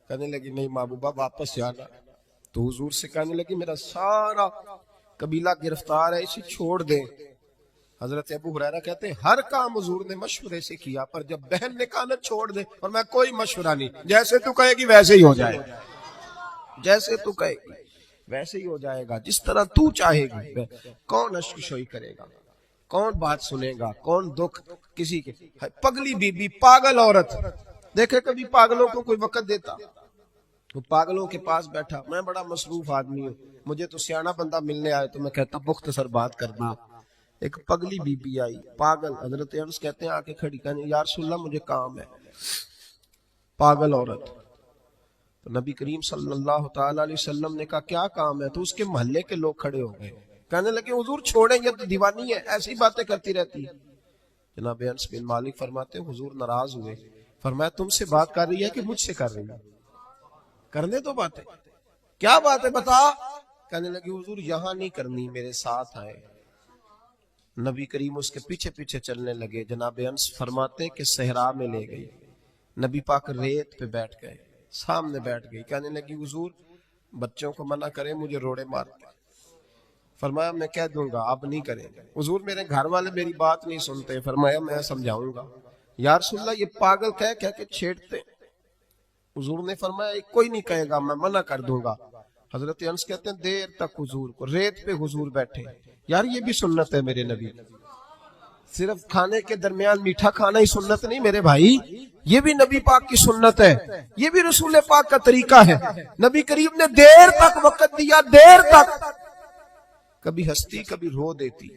کہنے لگی نہیں محبوبہ واپس جانا. تو حضور سے کہنے لگی میرا سارا قبیلہ گرفتار ہے, اسے چھوڑ دیں. حضرت ابو ہریرہ کہتے ہیں ہر کام حضور نے مشورے سے کیا, پر جب بہن نے کہا نہ چھوڑ دے, اور میں کوئی مشورہ نہیں, جیسے تو کہے گی ویسے ہی ہو جائے, جیسے تو کہے گی ویسے ہی ہو جائے گا, جس طرح تو چاہے گی. کون اشک شوئی کرے گا, کون بات سنے گا, کون دکھ کسی کے. پگلی بی بی, پاگل عورت, دیکھے کبھی پاگلوں کو کوئی وقت دیتا. وہ پاگلوں کے پاس بیٹھا, میں بڑا مصروف آدمی ہوں, مجھے تو سیاںا بندہ ملنے آئے تو میں کہتا مختصر بات کرنا. ایک پگلی بی بی آئی, پاگل. حضرت انس کہتے ہیں آ کے کھڑی, کہنے یا رسول اللہ مجھے کام ہے. پاگل عورت. تو نبی کریم صلی اللہ تعالی علیہ وسلم نے کہا کیا کام ہے؟ تو اس کے محلے کے لوگ کھڑے ہو گئے, کہنے لگے حضور چھوڑیں, یہ تو دیوانی ہے, ایسی باتیں کرتی رہتی ہے. جناب انس بن مالک فرماتے ہیں حضور ناراض ہوئے, فرمایا تم سے بات کر رہی ہے کہ مجھ سے کر رہی ہے؟ کرنے تو باتیں, کیا بات ہے بتا. کہنے لگے حضور یہاں نہیں کرنی, میرے ساتھ آئے. نبی کریم اس کے پیچھے پیچھے چلنے لگے. جناب انس فرماتے ہیں کہ صحرا میں لے گئی, نبی پاک ریت پہ بیٹھ گئے, سامنے بیٹھ گئی. کہنے لگی حضور بچوں کو منع کریں, مجھے روڑے مارتے. فرمایا میں کہہ دوں گا, آپ نہیں کریں گے. حضور میرے گھر والے میری بات نہیں سنتے. فرمایا میں سمجھاؤں گا. یا رسول اللہ یہ پاگل کہہ کے چھیڑتے. حضور نے فرمایا کوئی نہیں کہے گا, میں منع کر دوں گا. حضرت انس کہتے ہیں دیر تک حضور کو ریت پہ حضور بیٹھے. یار یہ بھی سنت ہے میرے نبی, صرف کھانے کے درمیان میٹھا کھانا ہی سنت نہیں میرے بھائی, یہ بھی نبی پاک کی سنت ہے, یہ بھی رسول پاک کا طریقہ ہے. نبی کریم نے دیر تک وقت دیا, دیر تک. کبھی ہنستی کبھی رو دیتی.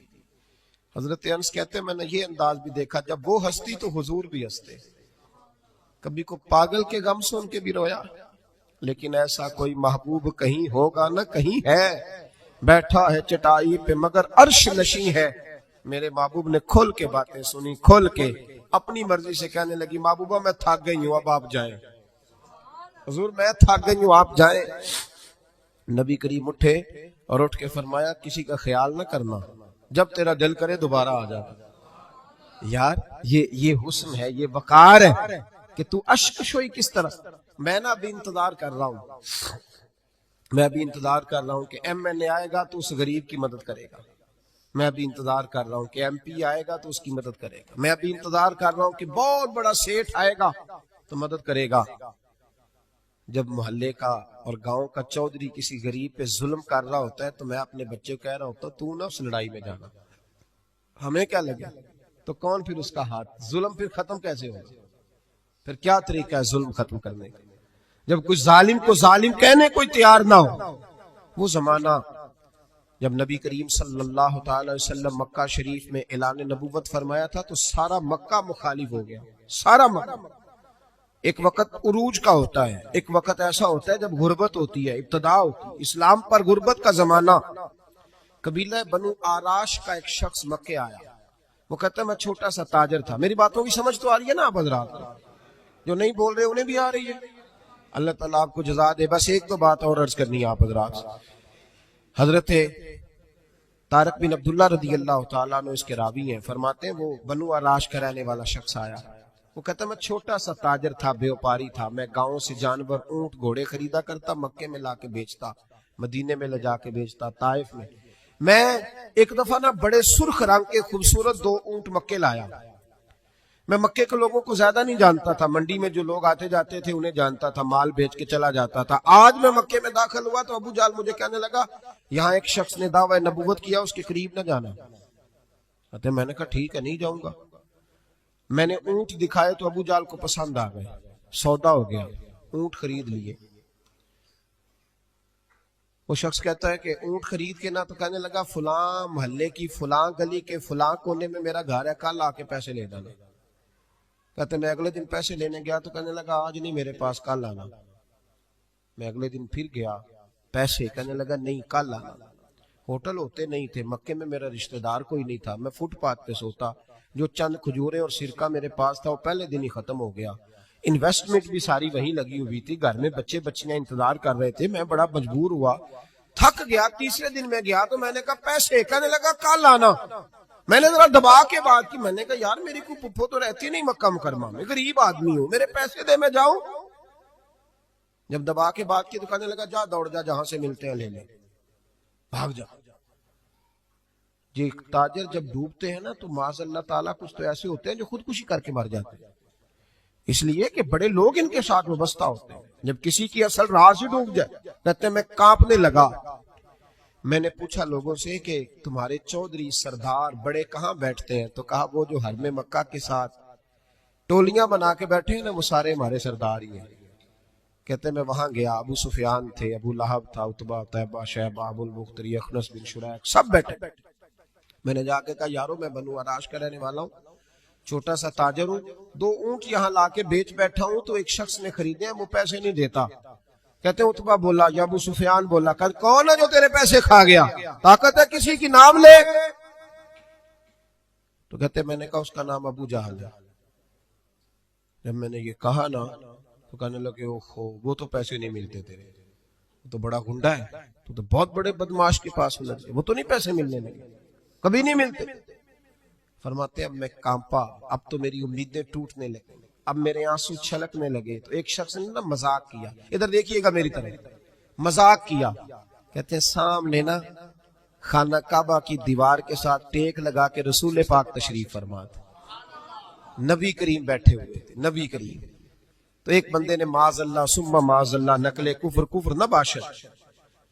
حضرت انس کہتے ہیں میں نے یہ انداز بھی دیکھا جب وہ ہنستی تو حضور بھی ہنستے. کبھی کو پاگل کے غم سن کے بھی رویا. لیکن ایسا کوئی محبوب کہیں ہوگا نہ کہیں ہے, بیٹھا ہے چٹائی پہ مگر عرش نشیں ہے. میرے محبوب نے کھول کے باتیں سنی, کھول کے اپنی مرضی سے کہنے لگی محبوبہ میں تھک گئی ہوں, اب آپ جائیں. حضور میں تھک گئی ہوں, آپ جائیں. نبی کریم اٹھے اور اٹھ کے فرمایا کسی کا خیال نہ کرنا, جب تیرا دل کرے دوبارہ آ جا. یار یہ حسن ہے, یہ وقار ہے کہ تو اشک شوئی کس طرح. میں نہ ابھی انتظار کر رہا ہوں, میں ابھی انتظار کر رہا ہوں کہ ایم این اے آئے گا تو اس غریب کی مدد کرے گا. میں ابھی انتظار کر رہا ہوں کہ ایم پی آئے گا تو اس کی مدد کرے گا. میں ابھی انتظار کر رہا ہوں کہ بہت بڑا سیٹھ آئے گا تو مدد کرے گا. جب محلے کا اور گاؤں کا چودھری کسی غریب پہ ظلم کر رہا ہوتا ہے تو میں اپنے بچے کو کہہ رہا ہوتا تو نہ اس لڑائی میں جانا, ہمیں کیا لگے. تو کون پھر اس کا ہاتھ, ظلم پھر ختم کیسے ہوگا؟ پھر کیا طریقہ ہے ظلم ختم کرنے کا جب کچھ ظالم کو ظالم کہنے کوئی تیار نہ ہو. وہ زمانہ جب نبی کریم صلی اللہ تعالی وسلم مکہ شریف میں اعلان نبوت فرمایا تھا تو سارا مکہ مخالف ہو گیا, سارا مکہ. ایک وقت عروج کا ہوتا ہے, ایک وقت ایسا ہوتا ہے جب غربت ہوتی ہے, ابتدا ہوتی ہے اسلام پر غربت کا زمانہ. قبیلہ بنو آراش کا ایک شخص مکے آیا, وہ کہتا ہے میں چھوٹا سا تاجر تھا. میری باتوں کی سمجھ تو آ رہی ہے نا آپ حضرات, جو نہیں بول رہے انہیں بھی آ رہی ہے. اللہ تعالیٰ آپ کو جزا دے. بس ایک تو بات اور عرض کرنی ہے آپ حضرات. حضرت طارق بن عبداللہ رضی اللہ تعالیٰ عنہ اس کے راوی ہیں, فرماتے ہیں وہ بنو آراش کا رہنے والا شخص آیا. وہ کہتا میں چھوٹا سا تاجر تھا, بیوپاری تھا. میں گاؤں سے جانور اونٹ گھوڑے خریدا کرتا, مکے میں لا کے بیچتا, مدینے میں لے جا کے بیچتا, طائف میں. میں ایک دفعہ نا بڑے سرخ رنگ کے خوبصورت 2 اونٹ مکے لایا. میں مکے کے لوگوں کو زیادہ نہیں جانتا تھا, منڈی میں جو لوگ آتے جاتے تھے انہیں جانتا تھا, مال بیچ کے چلا جاتا تھا. آج میں مکے میں داخل ہوا تو ابو جال مجھے کہنے لگا یہاں ایک شخص نے دعوی نبوت کیا, اس کے قریب نہ جانا. کہتے میں نے کہا ٹھیک ہے نہیں جاؤں گا. میں نے اونٹ دکھائے تو ابو جال کو پسند آ گئے, سودا ہو گیا, اونٹ خرید لیے. وہ شخص کہتا ہے کہ اونٹ خرید کے نہ تو کہنے لگا فلاں محلے کی فلاں گلی کے فلاں کونے میں میرا گھر ہے, کل آ کے پیسے لے جانا. کہتے میں اگلے دن پیسے لینے گیا تو کہنے لگا آج نہیں میرے پاس, کل آنا. میں اگلے دن پھر گیا, پیسے, کہنے لگا نہیں کل آنا. ہوٹل ہوتے نہیں تھے, مکے میں میرا رشتہ دار کوئی نہیں تھا, میں فٹ پاتھ پہ سوتا. جو چند کھجورے اور سرکہ میرے پاس تھا وہ پہلے دن ہی ختم ہو گیا. انویسٹمنٹ بھی ساری وہیں لگی ہوئی تھی, گھر میں بچے بچیاں انتظار کر رہے تھے. میں بڑا مجبور ہوا, تھک گیا. تیسرے دن میں گیا تو میں نے کہا پیسے, کہنے لگا کل آنا. میں نے ذرا دبا کے بات کی, میں نے کہا یار میری کوئی پھپھو تو رہتی نہیں مکہ مکرمہ میں, غریب آدمی ہوں, میرے پیسے دے میں جاؤں. جب دبا کے بات کی تو کہنے لگا جا دوڑ جا, جہاں سے ملتے ہیں لے لے, بھاگ جا. یہ تاجر جب ڈوبتے ہیں نا تو معاذ اللہ تعالیٰ کچھ تو ایسے ہوتے ہیں جو خودکشی کر کے مر جاتے ہیں, اس لیے کہ بڑے لوگ ان کے ساتھ وابستہ ہوتے ہیں. جب کسی کی اصل راز ہی ڈوب جائے, کہتے ہیں میں کانپنے لگا. میں نے پوچھا لوگوں سے کہ تمہارے چودھری سردار بڑے کہاں بیٹھتے ہیں, تو کہا وہ جو حرم مکہ کے ساتھ ٹولیاں بنا کے بیٹھے ہیں نا وہ سارے ہمارے سردار ہی ہیں. کہتے میں وہاں گیا, ابو سفیان تھے, ابو لہب تھا, عتبہ, طیبہ, شیبہ, ابو المختری, اخنس بن شریک, سب بیٹھے. میں نے جا کے کہا یارو میں بنو آراش کا رہنے والا ہوں, چھوٹا سا تاجر ہوں, 2 اونٹ یہاں لا کے بیچ بیٹھا ہوں تو ایک شخص نے خریدے ہیں, وہ پیسے نہیں دیتا. کہتے ہیں عتبہ بولا یا ابو سفیان بولا, کون ہے جو تیرے پیسے کھا گیا, طاقت ہے کسی کی نام لے. تو کہتے میں نے کہا اس کا نام ابو جہل ہے. جب میں نے یہ کہا نا تو کہنے لگے اوہو وہ تو پیسے نہیں ملتے تیرے, وہ تو بڑا گنڈا ہے, تو بہت بڑے بدماش کے پاس مل گئے, وہ تو نہیں پیسے ملنے لگے, کبھی نہیں ملتے. فرماتے اب میں کانپا, اب تو میری امیدیں ٹوٹنے لگی, اب میرے آنسو چھلکنے لگے. تو ایک شخص نے نا مذاق کیا, ادھر دیکھیے گا میری طرف, مذاق کیا. کہتے ہیں سامنے نا خانہ کعبہ کی دیوار کے ساتھ ٹیک لگا کے رسول پاک تشریف فرما تھے, نبی کریم بیٹھے ہوئے تھے, نبی کریم. تو ایک بندے نے معاذ اللہ ثم معاذ اللہ نقل کفر نہ باشد,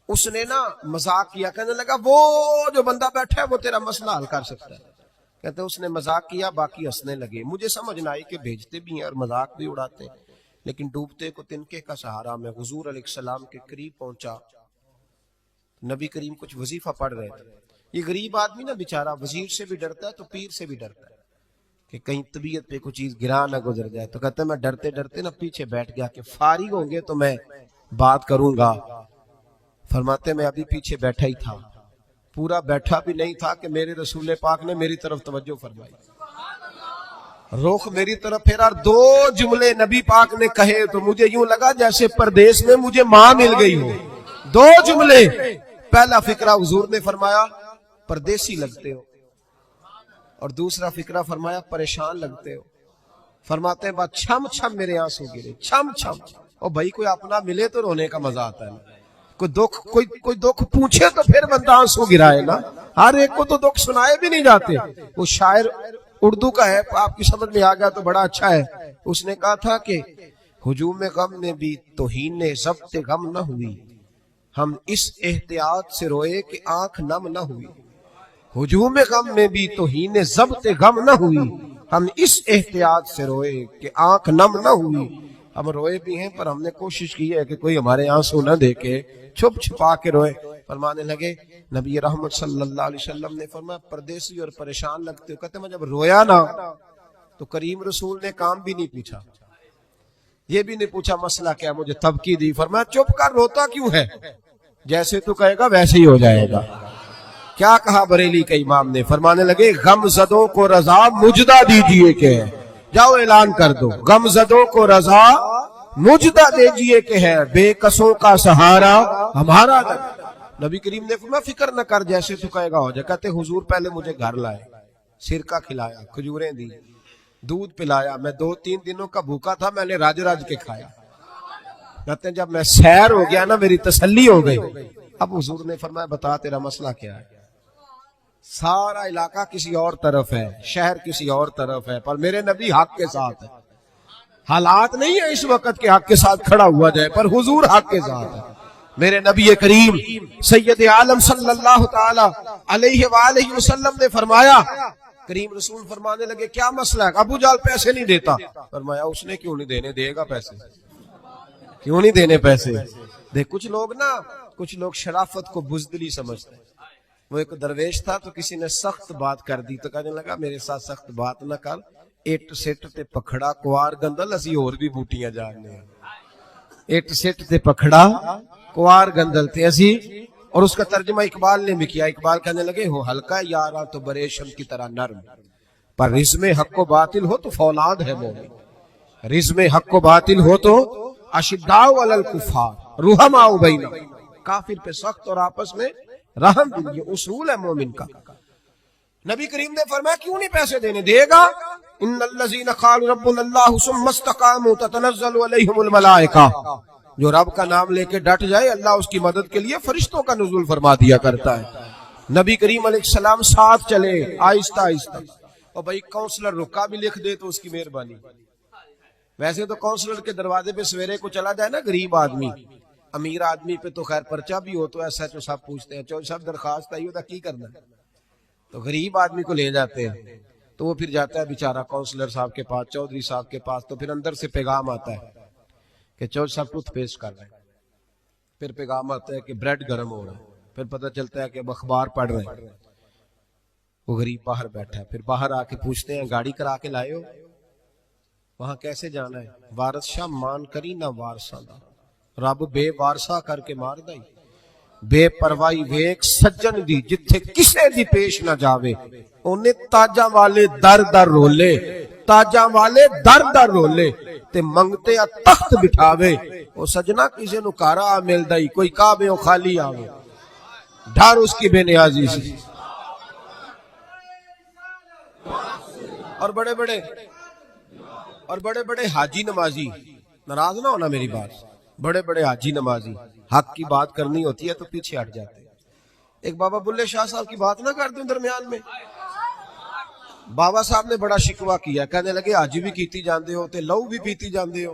اس نے نا مذاق کیا, کہنے لگا وہ جو بندہ بیٹھا ہے وہ تیرا مسئلہ حل کر سکتا ہے. کہتے اس نے مذاق کیا, باقی ہنسنے لگے. مجھے سمجھ نہ آئی کہ بھیجتے بھی ہیں اور مذاق بھی اڑاتے ہیں, لیکن ڈوبتے کو تنکے کا سہارا. میں حضور علیہ السلام کے قریب پہنچا, نبی کریم کچھ وظیفہ پڑھ رہے تھے. یہ غریب آدمی نا بیچارہ وزیر سے بھی ڈرتا ہے تو پیر سے بھی ڈرتا ہے کہ کہیں طبیعت پہ کوئی چیز گرا نہ گزر جائے، تو کہتا ہے میں ڈرتے ڈرتے نا پیچھے بیٹھ گیا کہ فارغ ہوں گے تو میں بات کروں گا۔ فرماتے میں ابھی پیچھے بیٹھا ہی تھا، پورا بیٹھا بھی نہیں تھا کہ میرے رسول پاک نے میری طرف توجہ فرمائی، رخ میری طرف پھیرا، اور دو جملے نبی پاک نے کہے تو مجھے یوں لگا جیسے پردیس میں مجھے ماں مل گئی ہو۔ دو جملے، پہلا فقرہ حضور نے فرمایا پردیسی لگتے ہو، اور دوسرا فقرہ فرمایا پریشان لگتے ہو۔ فرماتے ہیں بات چھم چھم میرے آنسو گرے، چھم چھم۔ اور بھائی کوئی اپنا ملے تو رونے کا مزہ آتا ہے نا، کوئی دکھ پوچھے تو پھر بندہ آنسو گرائے نا، ہر ایک کو تو دکھ سنائے بھی نہیں جاتے۔ وہ شاعر اردو کا ہے، آپ کی سمجھ میں آ گیا تو بڑا اچھا ہے۔ اس نے کہا تھا کہ ہجوم غم میں بھی توہین ضبط غم نہ ہوئی، ہم اس احتیاط سے روئے کہ آنکھ نم نہ ہوئی۔ ہجوم غم میں بھی توہین ضبط غم نہ ہوئی، ہم اس احتیاط سے روئے کہ آنکھ نم نہ ہوئی۔ ہم روئے بھی ہیں پر ہم نے کوشش کی ہے کہ کوئی ہمارے آنسو نہ دیکھے، چھپ چھپا کے روئے۔ فرمانے لگے نبی رحمت صلی اللہ علیہ وسلم نے فرمایا پردیسی اور پریشان لگتے ہو، کہتے میں جب رویا نا تو کریم رسول نے کام بھی نہیں پوچھا، یہ بھی نہیں پوچھا مسئلہ کیا، مجھے تبکی دی۔ فرمایا چپ کر، روتا کیوں ہے، جیسے تو کہے گا ویسے ہی ہو جائے گا۔ کیا کہا بریلی کے امام نے؟ فرمانے لگے غم زدوں کو رضا مجدہ دیجئے کہ ہے، جاؤ اعلان کر دو، غم زدوں کو رضا مجدہ دیجئے کہ ہے، بے کسوں کا سہارا ہمارا گھر۔ نبی کریم نے فرمایا فکر نہ کر، جیسے تو کہے گا ہو جائے۔ کہتے حضور پہلے مجھے گھر لائے، سرکہ کھلایا، کھجوریں دی، دودھ پلایا، میں 2-3 دنوں کا بھوکا تھا، میں نے راج راج کے کھایا۔ کہتے ہیں جب میں سیر ہو گیا نا میری تسلی ہو گئی۔ اب حضور نے فرمایا بتا تیرا مسئلہ کیا ہے؟ سارا علاقہ کسی اور طرف ہے، شہر کسی اور طرف ہے، پر میرے نبی حق کے ساتھ ہے۔ حالات نہیں ہے اس وقت کہ حق کے ساتھ کھڑا ہوا جائے، پر حضور حق کے ساتھ ہے۔ میرے نبی کریم سید عالم صلی اللہ تعالی علیہ وآلہ وسلم نے فرمایا، کریم رسول فرمانے لگے کیا مسئلہ ہے؟ ابو جال پیسے نہیں دیتا۔ فرمایا اس نے کیوں نہیں دینے، دے گا پیسے، کیوں نہیں دینے پیسے؟ دیکھ کچھ لوگ شرافت کو بزدلی سمجھتے ہیں۔ وہ ایک درویش تھا تو کسی نے سخت بات کر دی تو کہنے لگا میرے ساتھ سخت بات نہ کر، اٹ سٹ تے پکھڑا کوار گندل، اسی اور بھی بوٹیاں جاننے ہیں۔ اٹ سٹ تے پکھڑا کوار گندل تے اسی، اور اس کا ترجمہ اقبال نے بھی کیا۔ اقبال کہنے لگے ہو ہلکا یارا تو بریشم کی طرح نرم، پر رزم حق و باطل ہو تو فولاد ہے مومن، رزم حق و باطل ہو تو اشداء علی الکفار رحماء بینہم، کافر پہ سخت اور آپس میں رحم دل، یہ اصول ہے مومن کا۔ نبی کریم نے فرمایا کیوں نہیں پیسے دینے، دے گا۔ ان الذین قالوا ربنا اللہ ثم استقاموا تتنزل علیہم الملائکہ، جو رب کا نام لے کے ڈٹ جائے اللہ اس کی مدد کے لیے فرشتوں کا نزول فرما دیا کرتا ہے۔ نبی کریم علیہ السلام ساتھ چلے آہستہ آہستہ، اور بھائی کونسلر رکا بھی لکھ دے تو اس کی مہربانی۔ ویسے تو کونسلر کے دروازے پہ سویرے کو چلا جائے نا غریب آدمی، امیر آدمی پہ تو خیر پرچہ بھی ہو تو ایسا جو صاحب پوچھتے ہیں چوہدری صاحب درخواست آئی ہوتا کی کرنا ہے، تو غریب آدمی کو لے جاتے ہیں تو وہ پھر جاتا ہے بیچارہ کونسلر صاحب کے پاس، چودھری صاحب کے پاس، تو پھر اندر سے پیغام آتا ہے کہ چودھری صاحب ٹوتھ پیسٹ کر رہے ہیں، پھر پیغام آتا ہے کہ بریڈ گرم ہو رہا ہے، پھر پتہ چلتا ہے کہ اب اخبار پڑھ رہے ہیں۔ وہ غریب باہر بیٹھا ہے، پھر باہر آ کے پوچھتے ہیں گاڑی کرا کے لائے ہو؟ وہاں کیسے جانا ہے؟ وارث شاہ مان کری نہ وارثاں دا، رب بے وارثا کر کے مار دائی، بے پروائی ویک سجن دی جتھے کسے دی پیش نہ جاوے، اونے تاجاں والے در در رولے، تاجاں والے در در رولے تے منگتے آ تخت بٹھاوے، او سجنا کسے نو کارا مل دائی، کوئی کعبے او خالی آوے، ڈھار اس کی بے نیازی سی۔ اور بڑے بڑے حاجی نمازی، ناراض نہ ہونا میری بات، بڑے بڑے حاجی نمازی حق کی بات کرنی ہوتی ہے تو پیچھے ہٹ جاتے ہیں۔ ایک بابا بلے شاہ صاحب کی بات نہ کر دوں درمیان میں، بابا صاحب نے بڑا شکوہ کیا، کہنے لگے حج بھی کیتی جاندے ہو تے لہو بھی پیتی جاندے ہو،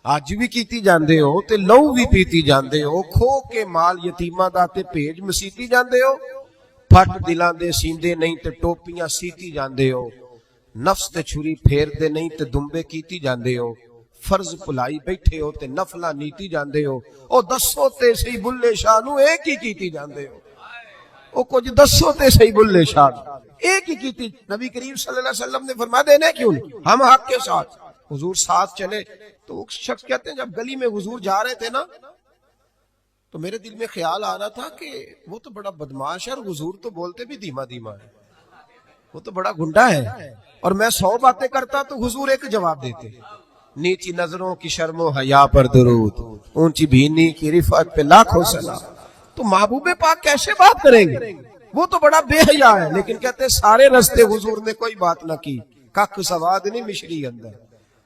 حج بھی کیتی جاندے ہو تے لہو بھی پیتی جاندے ہو، کھو کے مال یتیماں دا تے بھیج مسیتی جاندے ہو، پھٹ دلاں دے سیندے نہیں تے ٹوپیاں سیتی جاندے ہو، نفس تے چھری پھیر دے نہیں تے دمبے کیتی جاندے ہو، فرض پلائی بیٹھے ہو تے نفلہ نیتی جاندے ہو، او دسو تے سی بلے شاہ نو ایک ہی کیتی جاندے ہو۔ وہ کچھ دسو تے صحیح بلے شاد ایک ہی کی تھی. نبی کریم صلی اللہ علیہ وسلم نے فرما دینے کیوں نہیں, ہم حق کے ساتھ. حضور ساتھ چلے تو ایک شخص کہتے ہیں جب گلی میں حضور جا رہے تھے نا تو میرے دل میں خیال آ رہا تھا کہ وہ تو بڑا بدماش ہے اور حضور تو بولتے بھی دھیما دھیما ہے, وہ تو بڑا گنڈا ہے, اور میں 100 باتیں کرتا تو حضور ایک جواب دیتے, نیچی نظروں کی شرم و حیا پر درود, اونچی بینی کی رفعت پہ لاکھوں سلام. تو محبوب پاک کیسے بات کریں گے, وہ تو بڑا بے حیا ہے. لیکن کہتے ہیں سارے رستے حضور نے کوئی بات نہ کی, کک سواد نہیں مشری اندر,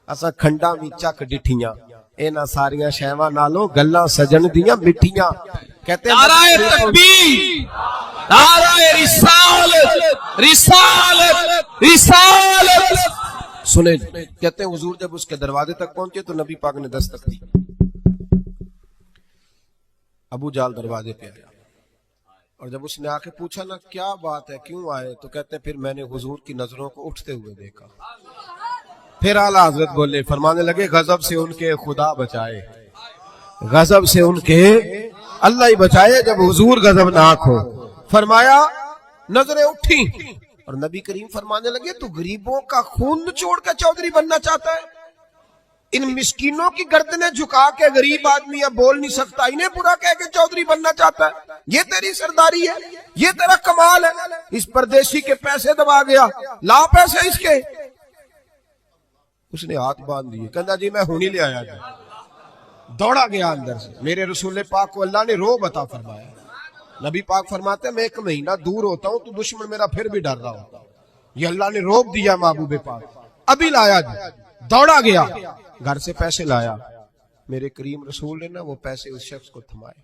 اسا کھنڈا می چک ڈٹھیاں, اینا ساریاں شیواں نالوں گلاں سجن دیاں مٹھیاں. کہتے ہیں نعرہ تکبیر, نعرہ رسالت, رسالت, رسالت. سنے کہتے ہیں حضور جب اس کے دروازے تک پہنچے تو نبی پاک نے دستک دی. ابو جال دروازے پہ آیا اور جب اس نے آ کے پوچھا نا کیا بات ہے کیوں آئے, تو کہتے ہیں پھر میں نے حضور کی نظروں کو اٹھتے ہوئے دیکھا. پھر اعلیٰ حضرت بولے, فرمانے لگے غضب سے ان کے خدا بچائے, غضب سے ان کے اللہ ہی بچائے جب حضور غضبناک ہو. فرمایا نظریں اٹھی اور نبی کریم فرمانے لگے تو غریبوں کا خون چھوڑ کر چودھری بننا چاہتا ہے, ان مسکینوں کی گردنیں جھکا کے غریب آدمی اب بول نہیں سکتا, انہیں برا کہہ کے چودھری بننا چاہتا ہے, یہ تیری سرداری ہے, یہ تیرا کمال ہے. اس پردیسی کے پیسے دبا گیا, لا پیسے اس کے. اس نے ہاتھ باندھ دیے, کہتا جی میں ہونی لے آیا جا. دوڑا گیا اندر سے. میرے رسول پاک کو اللہ نے روب عطا فرمایا. نبی پاک فرماتے ہیں میں 1 مہینہ دور ہوتا ہوں تو دشمن میرا پھر بھی ڈر رہا ہوتا. یہ اللہ نے روب دیا محبوب پاک. ابھی لایا جا, دوڑا گیا گھر سے پیسے لایا. میرے کریم رسول نے نا وہ پیسے اس شخص کو تھمائے.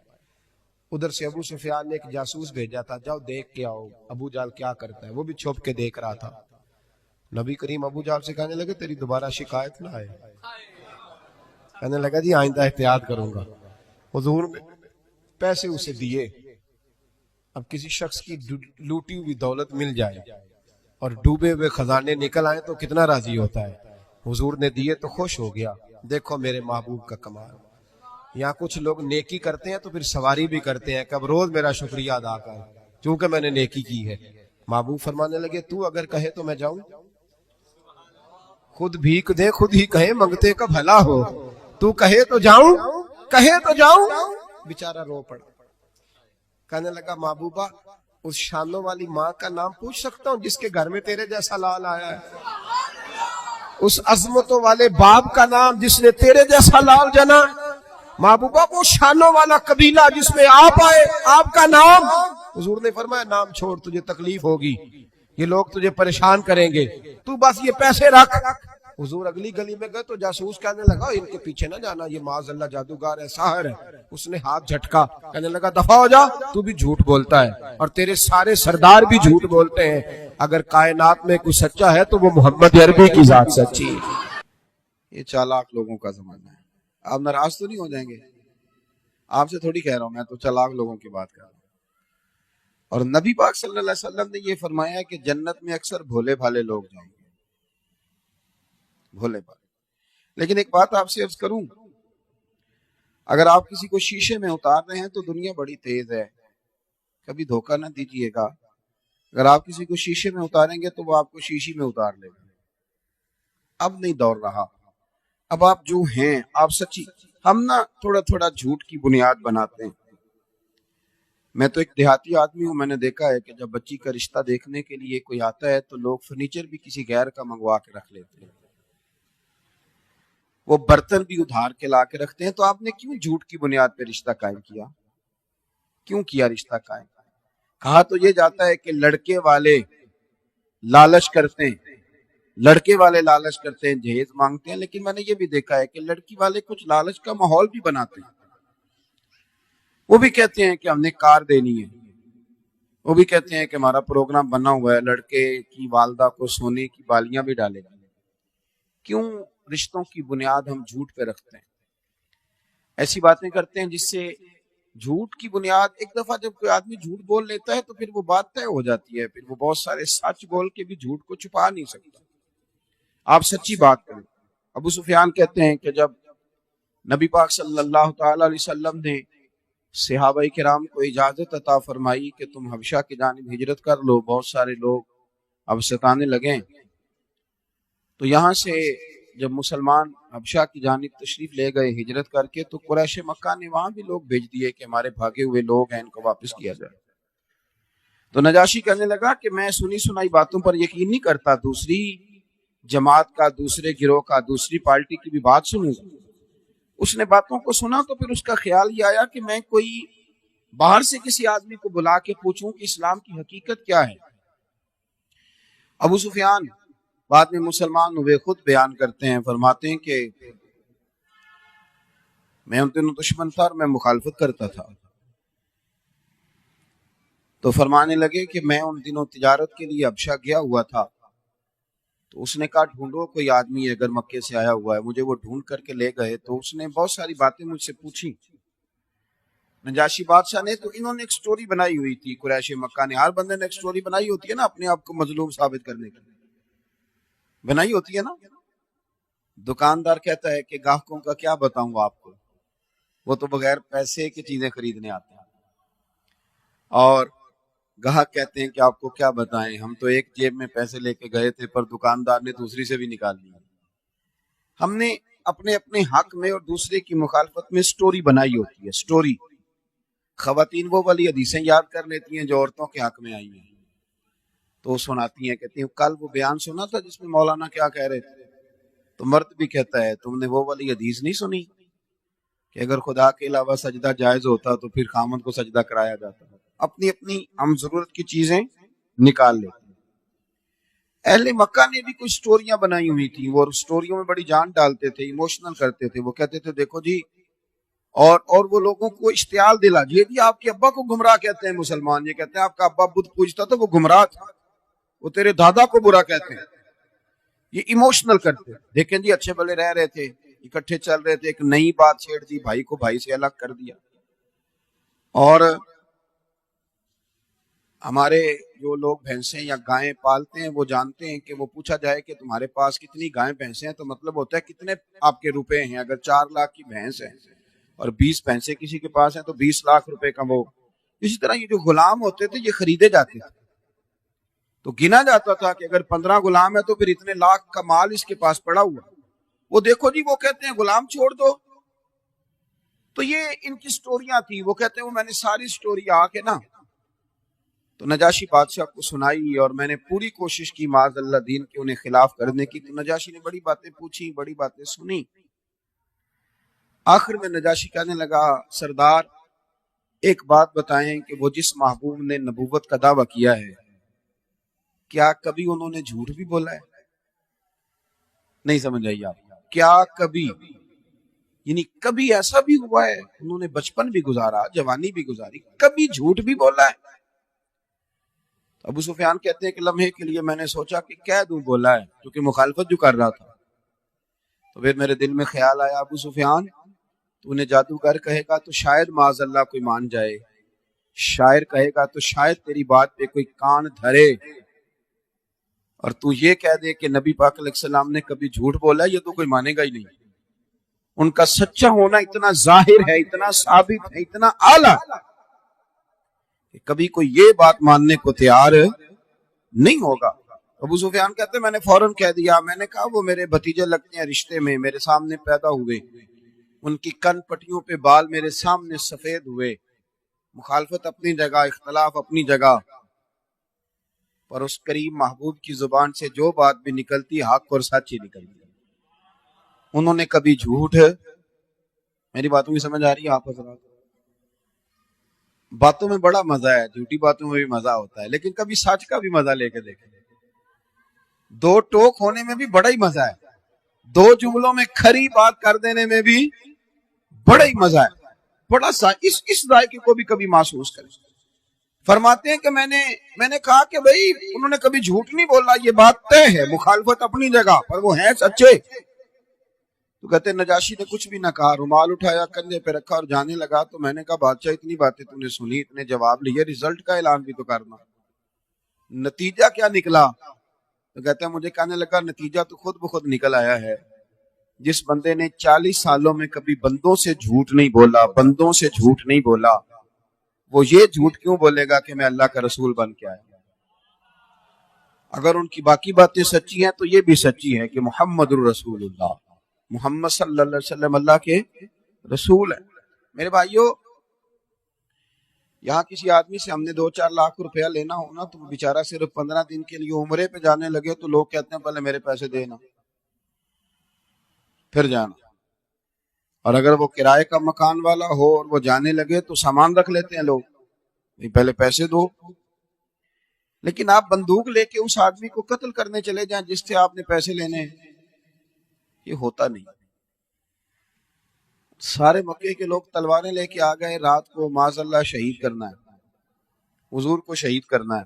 ادھر سے ابو سفیان نے ایک جاسوس بھیجا تھا, جاؤ دیکھ کے آؤ ابو جال کیا کرتا ہے. وہ بھی چھپ کے دیکھ رہا تھا. نبی کریم ابو جال سے کہنے لگے تیری دوبارہ شکایت نہ آئے. کہنے لگا جی آئندہ احتیاط کروں گا. حضور نے پیسے اسے دیے. اب کسی شخص کی لوٹی ہوئی دولت مل جائے اور ڈوبے ہوئے خزانے نکل آئے تو کتنا راضی ہوتا ہے. حضور نے دیے تو خوش ہو گیا. دیکھو میرے محبوب کا کمال. یہاں کچھ لوگ نیکی کرتے ہیں تو پھر سواری بھی کرتے ہیں کہ اب روز میرا شکریہ ادا کر چونکہ میں نے نیکی کی ہے. محبوب فرمانے لگے تو اگر کہے تو میں جاؤں, خود بھیک دے خود ہی کہیں منگتے کا بھلا ہو, تو کہے تو جاؤں, کہے تو جاؤں. بیچارہ رو پڑا. کہنے لگا محبوبہ اس شانوں والی ماں کا نام پوچھ سکتا ہوں جس کے گھر میں تیرے جیسا لال آیا ہے, اس عظمتوں والے باپ کا نام جس نے تیرے جیسا لال جنا. محبوبہ وہ شانوں والا قبیلہ جس میں آپ آئے, آپ کا نام. حضور نے فرمایا نام چھوڑ, تجھے تکلیف ہوگی, یہ لوگ تجھے پریشان کریں گے, تو بس یہ پیسے رکھ. حضور اگلی گلی میں گئے تو جاسوس کہنے لگا ان کے پیچھے نہ جانا, یہ معاذ اللہ جادوگر ہے, ساحر ہے. اس نے ہاتھ جھٹکا, کہنے لگا دفع ہو جا, تو بھی جھوٹ بولتا ہے اور تیرے سارے سردار بھی جھوٹ بولتے ہیں. اگر کائنات میں کوئی سچا ہے تو وہ محمد عربی کی ذات سچی ہے. یہ چالاک لوگوں کا زمانہ ہے. آپ ناراض تو نہیں ہو جائیں گے, آپ سے تھوڑی کہہ رہا ہوں, میں تو چالاک لوگوں کی بات کر رہا ہوں. اور نبی پاک صلی اللہ علیہ وسلم نے یہ فرمایا کہ جنت میں اکثر بھولے بھالے لوگ جائیں گے, بھولے بھالے. لیکن ایک بات آپ سے عرض کروں, اگر آپ کسی کو شیشے میں اتار رہے ہیں تو دنیا بڑی تیز ہے, کبھی دھوکہ نہ دیجیے گا. اگر آپ کسی کو شیشے میں اتاریں گے تو وہ آپ کو شیشی میں اتار لے گا. اب نہیں دور رہا, اب آپ جو ہیں آپ سچی. ہم نا تھوڑا تھوڑا جھوٹ کی بنیاد بناتے ہیں. میں تو ایک دیہاتی آدمی ہوں, میں نے دیکھا ہے کہ جب بچی کا رشتہ دیکھنے کے لیے کوئی آتا ہے تو لوگ فرنیچر بھی کسی غیر کا منگوا کے رکھ لیتے ہیں, وہ برتن بھی ادھار کے لا کے رکھتے ہیں. تو آپ نے کیوں جھوٹ کی بنیاد پہ رشتہ قائم کیا, کیوں کیا رشتہ قائم؟ کہا تو یہ جاتا ہے کہ لڑکے والے لالچ کرتے ہیں, لڑکے والے لالچ کرتے ہیں, جہیز مانگتے ہیں. لیکن میں نے یہ بھی دیکھا ہے کہ لڑکی والے کچھ لالچ کا ماحول بھی بناتے ہیں. وہ بھی کہتے ہیں کہ ہم نے کار دینی ہے, وہ بھی کہتے ہیں کہ ہمارا پروگرام بنا ہوا ہے, لڑکے کی والدہ کو سونے کی بالیاں بھی ڈالے گا. کیوں رشتوں کی بنیاد ہم جھوٹ پہ رکھتے ہیں, ایسی باتیں کرتے ہیں جس سے جھوٹ کی بنیاد. ایک دفعہ جب کوئی آدمی جھوٹ بول لیتا ہے تو پھر وہ بات طے ہو جاتی ہے, پھر وہ بہت سارے سچ بول کے بھی جھوٹ کو چھپا نہیں سکتا. آپ سچی بات کریں. ابو سفیان کہتے ہیں کہ جب نبی پاک صلی اللہ تعالی علیہ وسلم نے صحابہ کرام کو اجازت عطا فرمائی کہ تم حبشہ کی جانب ہجرت کر لو، بہت سارے لوگ اب ستانے لگیں۔ تو یہاں سے جب مسلمان حبشہ کی جانب تشریف لے گئے ہجرت کر کے، تو قریش مکہ نے وہاں بھی لوگ بھیج دیے کہ ہمارے بھاگے ہوئے لوگ ہیں، ان کو واپس کیا جائے۔ تو نجاشی کہنے لگا کہ میں سنی سنائی باتوں پر یقین نہیں کرتا، دوسری جماعت کا، دوسرے گروہ کا، دوسری پارٹی کی بھی بات سنوں گا۔ اس نے باتوں کو سنا تو پھر اس کا خیال یہ آیا کہ میں کوئی باہر سے کسی آدمی کو بلا کے پوچھوں کہ اسلام کی حقیقت کیا ہے۔ ابو سفیان بعد میں مسلمان ہوئے، خود بیان کرتے ہیں، فرماتے ہیں کہ میں ان دنوں دشمن تھا اور میں مخالفت کرتا تھا۔ تو فرمانے لگے کہ میں ان دنوں تجارت کے لیے حبشہ گیا ہوا تھا، تو اس نے کہا ڈھونڈو کوئی آدمی اگر مکے سے آیا ہوا ہے۔ مجھے وہ ڈھونڈ کر کے لے گئے، تو اس نے بہت ساری باتیں مجھ سے پوچھی نجاشی بادشاہ نے۔ تو انہوں نے ایک سٹوری بنائی ہوئی تھی، قریش مکہ نے، ہر بندے نے ایک سٹوری بنائی ہوتی ہے نا اپنے آپ کو مظلوم ثابت کرنے کی، بنائی ہوتی ہے نا۔ دکاندار کہتا ہے کہ گاہکوں کا کیا بتاؤں آپ کو، وہ تو بغیر پیسے کی چیزیں خریدنے آتے ہیں، اور گاہک کہتے ہیں کہ آپ کو کیا بتائیں، ہم تو ایک جیب میں پیسے لے کے گئے تھے پر دکاندار نے دوسری سے بھی نکال لیا۔ ہم نے اپنے اپنے حق میں اور دوسرے کی مخالفت میں سٹوری بنائی ہوتی ہے۔ سٹوری خواتین وہ والی حدیثیں یاد کر لیتی ہیں جو عورتوں کے حق میں آئی ہیں، تو وہ سناتی ہیں، کہتی ہیں کل وہ بیان سنا تھا جس میں مولانا کیا کہہ رہے تھے، تو مرد بھی کہتا ہے تم نے وہ والی حدیث نہیں سنی کہ اگر خدا کے علاوہ سجدہ جائز ہوتا تو پھر خامد کو سجدہ کرایا جاتا۔ اپنی اپنی ہم ضرورت کی چیزیں نکال لیتے ہیں۔ اہل مکہ نے بھی کچھ سٹوریاں بنائی ہوئی تھیں، وہ سٹوریوں میں بڑی جان ڈالتے تھے، ایموشنل کرتے تھے۔ وہ کہتے تھے دیکھو جی، اور وہ لوگوں کو اشتعال دلا جی آپ کے ابا کو گمراہ کہتے ہیں مسلمان، یہ کہتے ہیں آپ کا ابا بدھ پوجتا تھا وہ گمراہ تھا، وہ تیرے دادا کو برا کہتے ہیں، یہ ایموشنل کرتے ہیں۔ دیکھیں جی اچھے بھلے رہ رہے تھے، اکٹھے چل رہے تھے، ایک نئی بات چھیڑ دی، بھائی کو بھائی سے الگ کر دیا۔ اور ہمارے جو لوگ بھینسیں یا گائیں پالتے ہیں وہ جانتے ہیں کہ وہ پوچھا جائے کہ تمہارے پاس کتنی گائیں بھینسیں ہیں، تو مطلب ہوتا ہے کتنے آپ کے روپے ہیں۔ اگر 4 لاکھ کی بھینس ہے اور 20 بھینسیں کسی کے پاس ہیں تو 20 لاکھ روپے کا وہ۔ اسی طرح یہ جو غلام ہوتے تھے یہ خریدے جاتے تھے، تو گنا جاتا تھا کہ اگر 15 غلام ہے تو پھر اتنے لاکھ کا مال اس کے پاس پڑا ہوا۔ وہ دیکھو جی، وہ کہتے ہیں غلام چھوڑ دو۔ تو یہ ان کی سٹوریاں تھی، وہ کہتے ہیں وہ میں نے ساری سٹوری آ کے نا تو نجاشی بادشاہ کو سنائی، اور میں نے پوری کوشش کی معاذ اللہ دین کے انہیں خلاف کرنے کی۔ تو نجاشی نے بڑی باتیں پوچھی، بڑی باتیں سنی۔ آخر میں نجاشی کہنے لگا سردار ایک بات بتائیں کہ وہ جس محبوب نے نبوت کا دعویٰ کیا ہے کیا کبھی انہوں نے جھوٹ بھی بولا ہے؟ نہیں سمجھ آئی آپ؟ کیا کبھی، یعنی کبھی ایسا بھی ہوا ہے انہوں نے بچپن بھی گزارا، جوانی بھی گزاری، کبھی جھوٹ بھی بولا ہے؟ ابو سفیان کہتے ہیں کہ لمحے کے لیے میں نے سوچا کہ کہہ دوں بولا ہے، کیونکہ مخالفت جو کر رہا تھا۔ تو پھر میرے دل میں خیال آیا ابو سفیان تو انہیں جادوگر کہے گا تو شاید معاذ اللہ کوئی مان جائے، شاعر کہے گا تو شاید تیری بات پہ کوئی کان دھرے، اور تو یہ کہہ دے کہ نبی پاک علیہ السلام نے کبھی جھوٹ بولا، یہ تو کوئی مانے گا ہی نہیں۔ ان کا سچا ہونا اتنا ظاہر ہے، اتنا ثابت ہے، اتنا اعلیٰ کہ کبھی کوئی یہ بات ماننے کو تیار نہیں ہوگا۔ ابو سفیان کہتے ہیں میں نے فوراً کہہ دیا، میں نے کہا وہ میرے بھتیجے لگتے ہیں رشتے میں، میرے سامنے پیدا ہوئے، ان کی کن پٹیوں پہ بال میرے سامنے سفید ہوئے۔ مخالفت اپنی جگہ، اختلاف اپنی جگہ، پر اس کریم محبوب کی زبان سے جو بات بھی نکلتی حق اور سچ ہی نکلتی۔ انہوں نے کبھی جھوٹ، میری باتوں کی سمجھ آ رہی ہے آپ حضرات؟ باتوں میں بڑا مزہ ہے، جھوٹی باتوں میں بھی مزہ ہوتا ہے، لیکن کبھی سچ کا بھی مزہ لے کے دیکھیں۔ دو ٹوک ہونے میں بھی بڑا ہی مزہ ہے، دو جملوں میں کھری بات کر دینے میں بھی بڑا ہی مزہ ہے، بڑا سا اس ذائقے کو بھی کبھی محسوس کریں۔ فرماتے ہیں کہ میں نے کہا کہ بھئی انہوں نے کبھی جھوٹ نہیں بولا، یہ بات طے ہے، مخالفت اپنی جگہ، پر وہ ہیں سچے۔ تو کہتے ہیں نجاشی نے کچھ بھی نہ کہا، رومال اٹھایا کندھے پہ رکھا اور جانے لگا۔ تو میں نے کہا بادشاہ اتنی باتیں تم نے سنی، اتنے جواب لیے، رزلٹ کا اعلان بھی تو کرنا، نتیجہ کیا نکلا؟ تو کہتے ہیں مجھے کہنے لگا نتیجہ تو خود بخود نکل آیا ہے جس بندے نے 40 سالوں میں کبھی بندوں سے جھوٹ نہیں بولا، بندوں سے جھوٹ نہیں بولا، وہ یہ جھوٹ کیوں بولے گا کہ میں اللہ کا رسول بن کے آیا؟ اگر ان کی باقی باتیں سچی ہیں تو یہ بھی سچی ہے کہ محمد الرسول اللہ، محمد صلی اللہ علیہ وسلم اللہ کے رسول ہیں۔ میرے بھائیوں، یہاں کسی آدمی سے ہم نے 2-4 لاکھ روپیہ لینا ہونا تو وہ بیچارہ صرف 15 دن کے لیے عمرے پہ جانے لگے تو لوگ کہتے ہیں پہلے میرے پیسے دینا پھر جانا، اور اگر وہ کرائے کا مکان والا ہو اور وہ جانے لگے تو سامان رکھ لیتے ہیں لوگ، پہلے پیسے دو۔ لیکن آپ بندوق لے کے اس آدمی کو قتل کرنے چلے جائیں جس سے آپ نے پیسے لینے ہیں، یہ ہوتا نہیں۔ سارے مکے کے لوگ تلواریں لے کے آ گئے، رات کو معاذ اللہ شہید کرنا ہے، حضور کو شہید کرنا ہے۔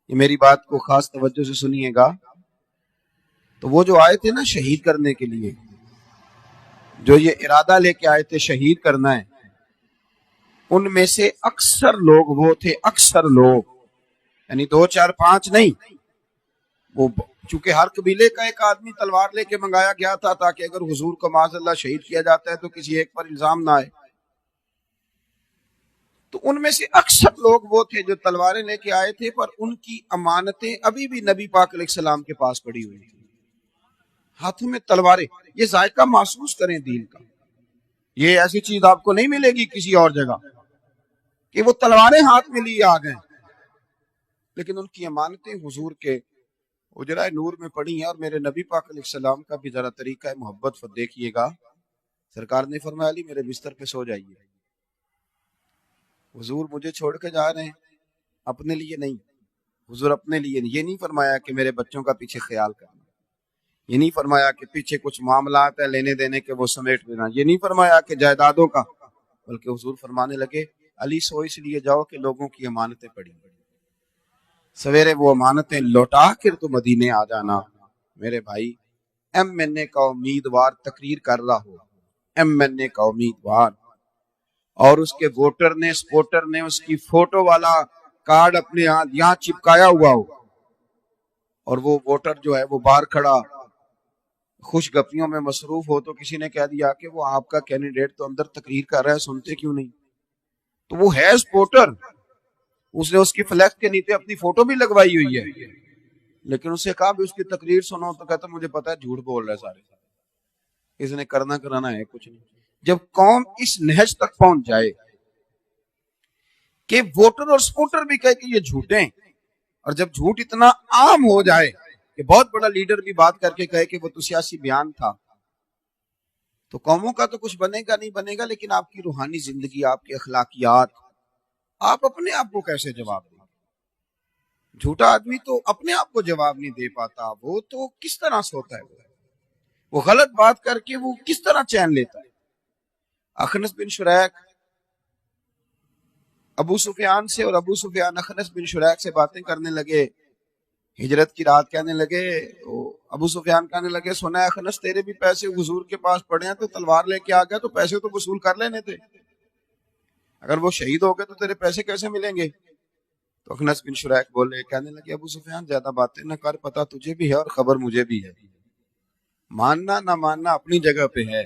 یہ میری بات کو خاص توجہ سے سنیے گا۔ تو وہ جو آئے تھے نا شہید کرنے کے لیے، جو یہ ارادہ لے کے آئے تھے شہید کرنا ہے، ان میں سے اکثر لوگ وہ تھے، اکثر لوگ، یعنی 2-4-5 نہیں، وہ چونکہ ہر قبیلے کا ایک آدمی تلوار لے کے منگایا گیا تھا تاکہ اگر حضور کو معاذ اللہ شہید کیا جاتا ہے تو کسی ایک پر الزام نہ آئے۔ تو ان میں سے اکثر لوگ وہ تھے جو تلواریں لے کے آئے تھے، پر ان کی امانتیں ابھی بھی نبی پاک علیہ السلام کے پاس پڑی ہوئی تھی، ہاتھوں میں تلواریں۔ یہ ذائقہ محسوس کریں دین کا، یہ ایسی چیز آپ کو نہیں ملے گی کسی اور جگہ کہ وہ تلواریں ہاتھ میں لیے آ گئے، لیکن ان کی امانتیں حضور کے اجرائے نور میں پڑی ہیں۔ اور میرے نبی پاک علیہ السلام کا بھی ذرا طریقہ محبت دیکھیے گا۔ سرکار نے فرمایا علی میرے بستر پہ سو جائیے۔ حضور مجھے چھوڑ کے جا رہے ہیں، اپنے لیے نہیں، حضور اپنے لیے نہیں، یہ نہیں فرمایا کہ میرے بچوں کا پیچھے خیال کرنا، یہ نہیں فرمایا کہ پیچھے کچھ معاملات ہیں لینے دینے کے وہ سمیٹ لینا، یہ نہیں فرمایا کہ جائیدادوں کا، بلکہ حضور فرمانے لگے علی سو اس لیے جاؤ کہ لوگوں کی امانتیں پڑی، سویرے وہ امانتیں لوٹا کر تو مدینے آ جانا۔ میرے بھائی، ایم این اے کا امیدوار تقریر کر رہا ہو، ایم این اے کا امیدوار، اور اس کے ووٹر نے، سپورٹر نے اس کی فوٹو والا کارڈ اپنے یہاں چپکایا ہوا ہو، اور وہ ووٹر جو ہے وہ باہر کھڑا خوش گپیوں میں مصروف ہو، تو کسی نے کہہ دیا کہ وہ آپ کا کینڈیڈیٹ تو اندر تقریر کر رہا ہے، سنتے کیوں نہیں؟ تو وہ ہے سپورٹر، اس نے اس کی فلیکس کے نیچے اپنی فوٹو بھی لگوائی ہوئی ہے، لیکن اس سے کہا بھی اس کی تقریر سنو تو کہتا مجھے پتا ہے جھوٹ بول رہا ہے سارے، اس نے کرنا کرانا ہے کچھ نہیں۔ جب قوم اس نہج تک پہنچ جائے کہ ووٹر اور سپورٹر بھی کہے کہ یہ جھوٹے ہیں، اور جب جھوٹ اتنا عام ہو جائے کہ بہت بڑا لیڈر بھی بات کر کے کہے کہ وہ تو سیاسی بیان تھا، تو قوموں کا تو کچھ بنے گا نہیں بنے گا، لیکن آپ کی روحانی زندگی، آپ کی اخلاقیات، آپ اپنے آپ کو کیسے جواب دیں؟ جھوٹا آدمی تو اپنے آپ کو جواب نہیں دے پاتا، وہ تو کس طرح سوتا ہے، وہ غلط بات کر کے وہ کس طرح چین لیتا ہے۔ اخنس بن شریک ابو سفیان سے، اور ابو سفیان اخنس بن شریک سے باتیں کرنے لگے، ہجرت کی رات کہنے لگے، ابو سفیان کہنے لگے سنا ہے اخنس تیرے بھی پیسے حضور کے پاس پڑے ہیں، تو تلوار لے کے آ گیا تو پیسے تو وصول کر لینے تھے، اگر وہ شہید ہو گئے تو تیرے پیسے کیسے ملیں گے؟ تو اخنس بن شریک بولے، کہنے لگے ابو سفیان زیادہ باتیں نہ کر، پتہ تجھے بھی ہے اور خبر مجھے بھی ہے، ماننا نہ ماننا اپنی جگہ پہ ہے،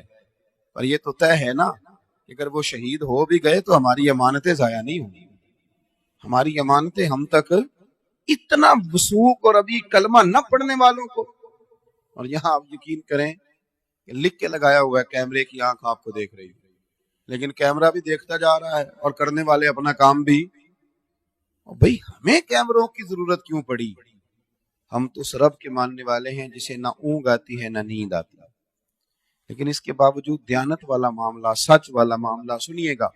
پر یہ تو طے ہے نا کہ اگر وہ شہید ہو بھی گئے تو ہماری امانتیں ضائع نہیں ہوں گی، ہماری امانتیں ہم تک اتنا وثوق، اور ابھی کلمہ نہ پڑھنے والوں کو، اور یہاں آپ یقین کریں کہ لکھ کے لگایا ہوا ہے کیمرے کی آنکھ آپ کو دیکھ رہی ہے، لیکن کیمرہ بھی دیکھتا جا رہا ہے اور کرنے والے اپنا کام بھی۔ اور بھئی ہمیں کیمروں کی ضرورت کیوں پڑی؟ ہم تو اس رب کے ماننے والے ہیں جسے نہ اونگ آتی ہے نہ نیند آتی ہے، لیکن اس کے باوجود دیانت والا معاملہ، سچ والا معاملہ، سنیے گا،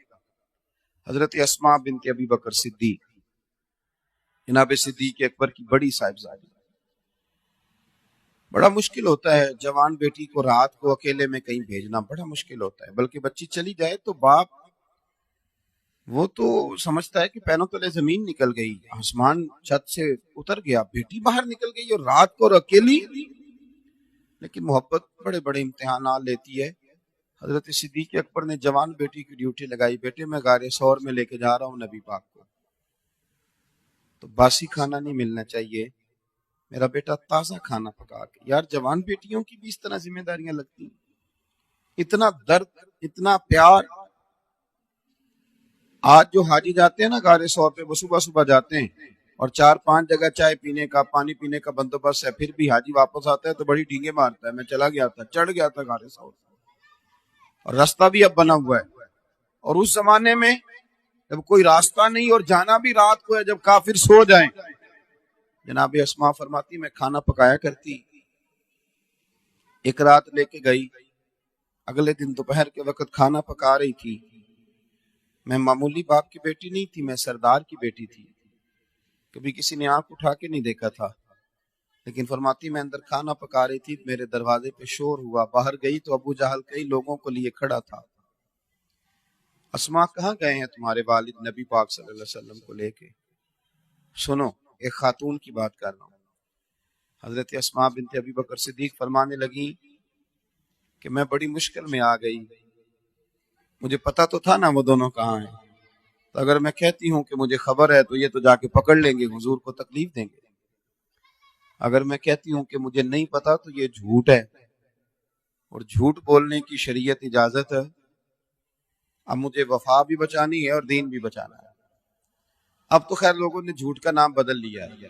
حضرت اسماء بنت ابی بکر صدیق، جناب صدیق اکبر کی بڑی صاحبزادی، بڑا مشکل ہوتا ہے جوان بیٹی کو رات کو اکیلے میں کہیں بھیجنا، بڑا مشکل ہوتا ہے، بلکہ بچی چلی جائے تو باپ وہ تو سمجھتا ہے کہ پیروں تلے زمین نکل گئی، آسمان چھت سے اتر گیا، بیٹی باہر نکل گئی اور رات کو اکیلی، لیکن محبت بڑے بڑے امتحانات لیتی ہے۔ حضرت صدیق اکبر نے جوان بیٹی کی ڈیوٹی لگائی، بیٹے میں غار ثور میں لے کے جا رہا ہوں نبی پاک کو، تو باسی کھانا نہیں ملنا چاہیے، میرا بیٹا تازہ کھانا پکا کے۔ یار جوان بیٹیوں کی بھی اس طرح ذمہ داریاں لگتی ہیں، اتنا درد، اتنا پیار. آج جو حاجی جاتے ہیں نا غار سور پہ، وہ صبح صبح جاتے ہیں اور 4-5 جگہ چائے پینے کا، پانی پینے کا بندوبست ہے، پھر بھی حاجی واپس آتا ہے تو بڑی ڈینگیں مارتا ہے. میں چلا گیا تھا، چڑھ گیا تھا غار سور، اور راستہ بھی اب بنا ہوا ہے. اور اس زمانے میں جب کوئی راستہ نہیں اور جانا بھی رات کو ہے، جب کافر سو جائیں، جناب اسماء فرماتی میں کھانا پکایا کرتی. ایک رات لے کے گئی، اگلے دن دوپہر کے وقت کھانا پکا رہی تھی. میں معمولی باپ کی بیٹی نہیں تھی، میں سردار کی بیٹی تھی. کبھی کسی نے آنکھ اٹھا کے نہیں دیکھا تھا. لیکن فرماتی میں اندر کھانا پکا رہی تھی، میرے دروازے پہ شور ہوا. باہر گئی تو ابو جہل کئی لوگوں کو لیے کھڑا تھا. اسماء کہاں گئے ہیں تمہارے والد نبی پاک صلی اللہ علیہ وسلم کو لے کے؟ سنو، ایک خاتون کی بات کر رہا ہوں. حضرت اسماء بنت ابی بکر صدیق فرمانے لگی کہ میں بڑی مشکل میں آ گئی. مجھے پتا تو تھا نا وہ دونوں کہاں ہیں، تو اگر میں کہتی ہوں کہ مجھے خبر ہے تو یہ تو جا کے پکڑ لیں گے، حضور کو تکلیف دیں گے. اگر میں کہتی ہوں کہ مجھے نہیں پتا تو یہ جھوٹ ہے، اور جھوٹ بولنے کی شریعت اجازت ہے. اب مجھے وفا بھی بچانی ہے اور دین بھی بچانا ہے. اب تو خیر لوگوں نے جھوٹ کا نام بدل لیا ہے.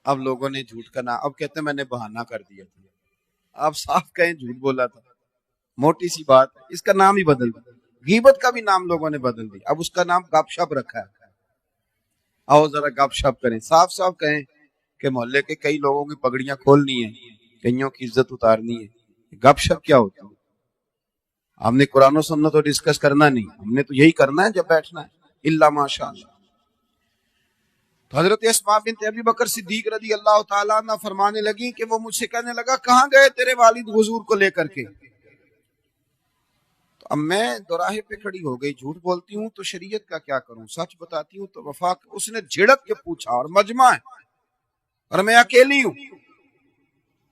اب لوگوں نے جھوٹ کا نام، اب کہتے ہیں میں نے بہانہ کر دیا تھا. آپ صاف کہیں جھوٹ بولا تھا، موٹی سی بات ہے. اس کا نام ہی بدل دیا. غیبت کا بھی نام لوگوں نے بدل دیا، اب اس کا نام گپ شپ رکھا ہے. آؤ ذرا گپ شپ کریں، صاف صاف کہیں کہ محلے کے کئی لوگوں کی پگڑیاں کھولنی ہے، کئیوں کی عزت اتارنی ہے. گپ شپ کیا ہوتا ہے؟ ہم نے قرآن و سنت تو ڈسکس کرنا نہیں، ہم نے تو یہی کرنا ہے جب بیٹھنا ہے، الا ماشاء اللہ. تو حضرت اسماء بنت ابی بکر صدیق رضی اللہ تعالیٰ عنہ فرمانے لگی کہ وہ مجھ سے کہنے لگا کہاں گئے تیرے والد حضور کو لے کر کے؟ تو اب میں دوراہے پہ کھڑی ہو گئی. جھوٹ بولتی ہوں تو شریعت کا کیا کروں، سچ بتاتی ہوں تو وفا. اس نے جھڑک کے پوچھا، اور مجمع ہے اور میں اکیلی ہوں،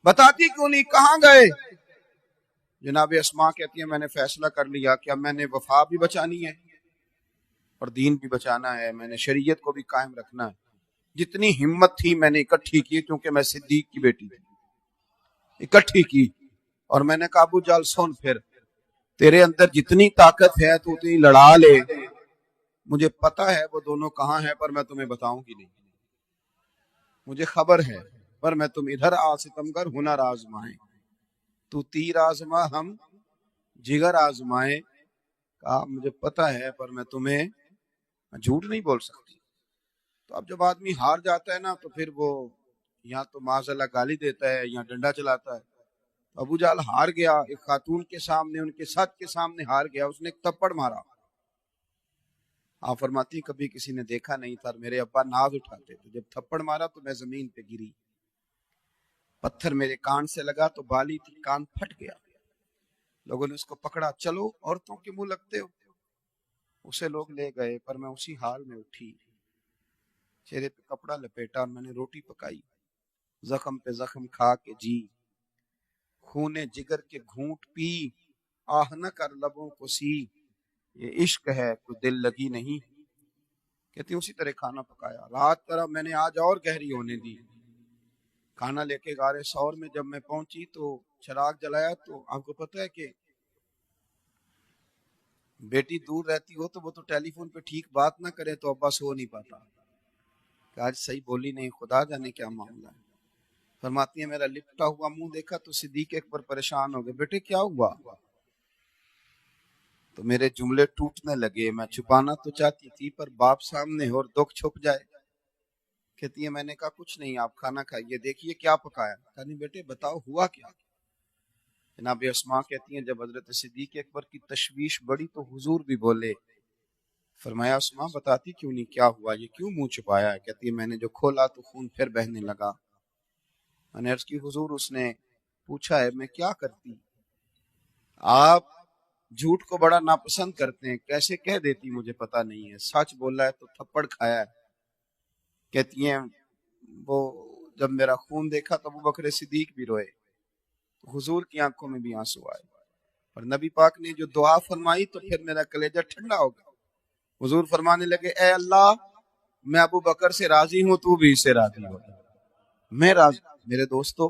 بتاتی کیوں نہیں، کہاں گئے؟ جناب اسماء کہتی ہیں میں نے فیصلہ کر لیا کہ اب میں نے وفا بھی بچانی ہے اور دین بھی بچانا ہے، میں نے شریعت کو بھی قائم رکھنا ہے. جتنی ہمت تھی میں نے اکٹھی کی، کیونکہ میں صدیق کی بیٹی تھی، اکٹھی کی. اور میں نے کہا ابو جال سن، پھر تیرے اندر جتنی طاقت ہے تو اتنی لڑا لے. مجھے پتا ہے وہ دونوں کہاں ہیں، پر میں تمہیں بتاؤں گی نہیں. مجھے خبر ہے، پر میں تم ادھر آ ستمگر ہنر آزمائیں، تو تیر آزما ہم جگر آزمائیں. کہا مجھے پتا ہے پر میں تمہیں جھوٹ نہیں بول سکتی. تو اب جب آدمی ہار جاتا ہے نا تو پھر وہ یا تو معاذ اللہ گالی دیتا ہے یا ڈنڈا چلاتا ہے. ابو جہل ہار گیا، ایک خاتون کے سامنے، ان کے سچ کے سامنے ہار گیا. اس نے ایک تھپڑ مارا. آپ فرماتی کبھی کسی نے دیکھا نہیں تھا، میرے ابا ناز اٹھاتے تھے. جب تھپڑ مارا تو میں زمین پہ گری، پتھر میرے کان سے لگا تو بالی تھی، کان پھٹ گیا. لوگوں نے اس کو پکڑا، چلو عورتوں کے منہ لگتے ہو. اسے لوگ لے گئے، پر میں اسی حال میں اٹھی، چہرے پہ کپڑا لپیٹا اور میں نے روٹی پکائی. زخم پہ زخم کھا کے جی، خونے جگر کے گھونٹ پی، آہ نہ کر لبوں کو سی، یہ عشق ہے کوئی دل لگی نہیں. کہتی اسی طرح کھانا پکایا. رات طرح میں نے آج اور گہری ہونے دی. کھانا لے کے غار سور میں جب میں پہنچی تو چراغ جلایا. تو آپ کو پتہ ہے کہ بیٹی دور رہتی ہو تو وہ تو ٹیلی فون پہ ٹھیک بات نہ کرے تو ابا سو نہیں پاتا کہ آج صحیح بولی نہیں، خدا جانے کیا معاملہ ہے. فرماتی ہیں میرا لپٹا ہوا منہ دیکھا تو صدیق اکبر پریشان ہو گئے، بیٹے کیا ہوا؟ تو میرے جملے ٹوٹنے لگے. میں چھپانا تو چاہتی تھی پر باپ سامنے ہو اور دکھ چھپ جائے. کہتی ہے میں نے کہا کچھ نہیں، آپ کھانا کھائیے، دیکھیے کیا پکایا. کہا نہیں بیٹے بتاؤ ہوا کیا. جناب اسماء کہتی ہیں جب حضرت صدیق اکبر کی تشویش بڑی تو حضور بھی بولے. فرمایا اسماء بتاتی کیوں نہیں، کیا ہوا، یہ کیوں منہ چھپایا ہے؟ کہتی ہے میں نے جو کھولا تو خون پھر بہنے لگا. میں نے عرض کی حضور اس نے پوچھا ہے میں کیا کرتی؟ آپ جھوٹ کو بڑا ناپسند کرتے ہیں، کیسے کہہ دیتی مجھے پتا نہیں ہے، سچ بولا ہے تو تھپڑ کھایا ہے. کہتی ہیں وہ جب میرا خون دیکھا تو ابو بکر صدیق بھی روئے، حضور کی آنکھوں میں بھی آنسو آئے. اور نبی پاک نے جو دعا فرمائی تو پھر میرا کلیجہ ٹھنڈا ہو گیا. حضور فرمانے لگے اے اللہ میں ابو بکر سے راضی ہوں، تو بھی اس سے راضی ہو. میں راضی. میرے دوستو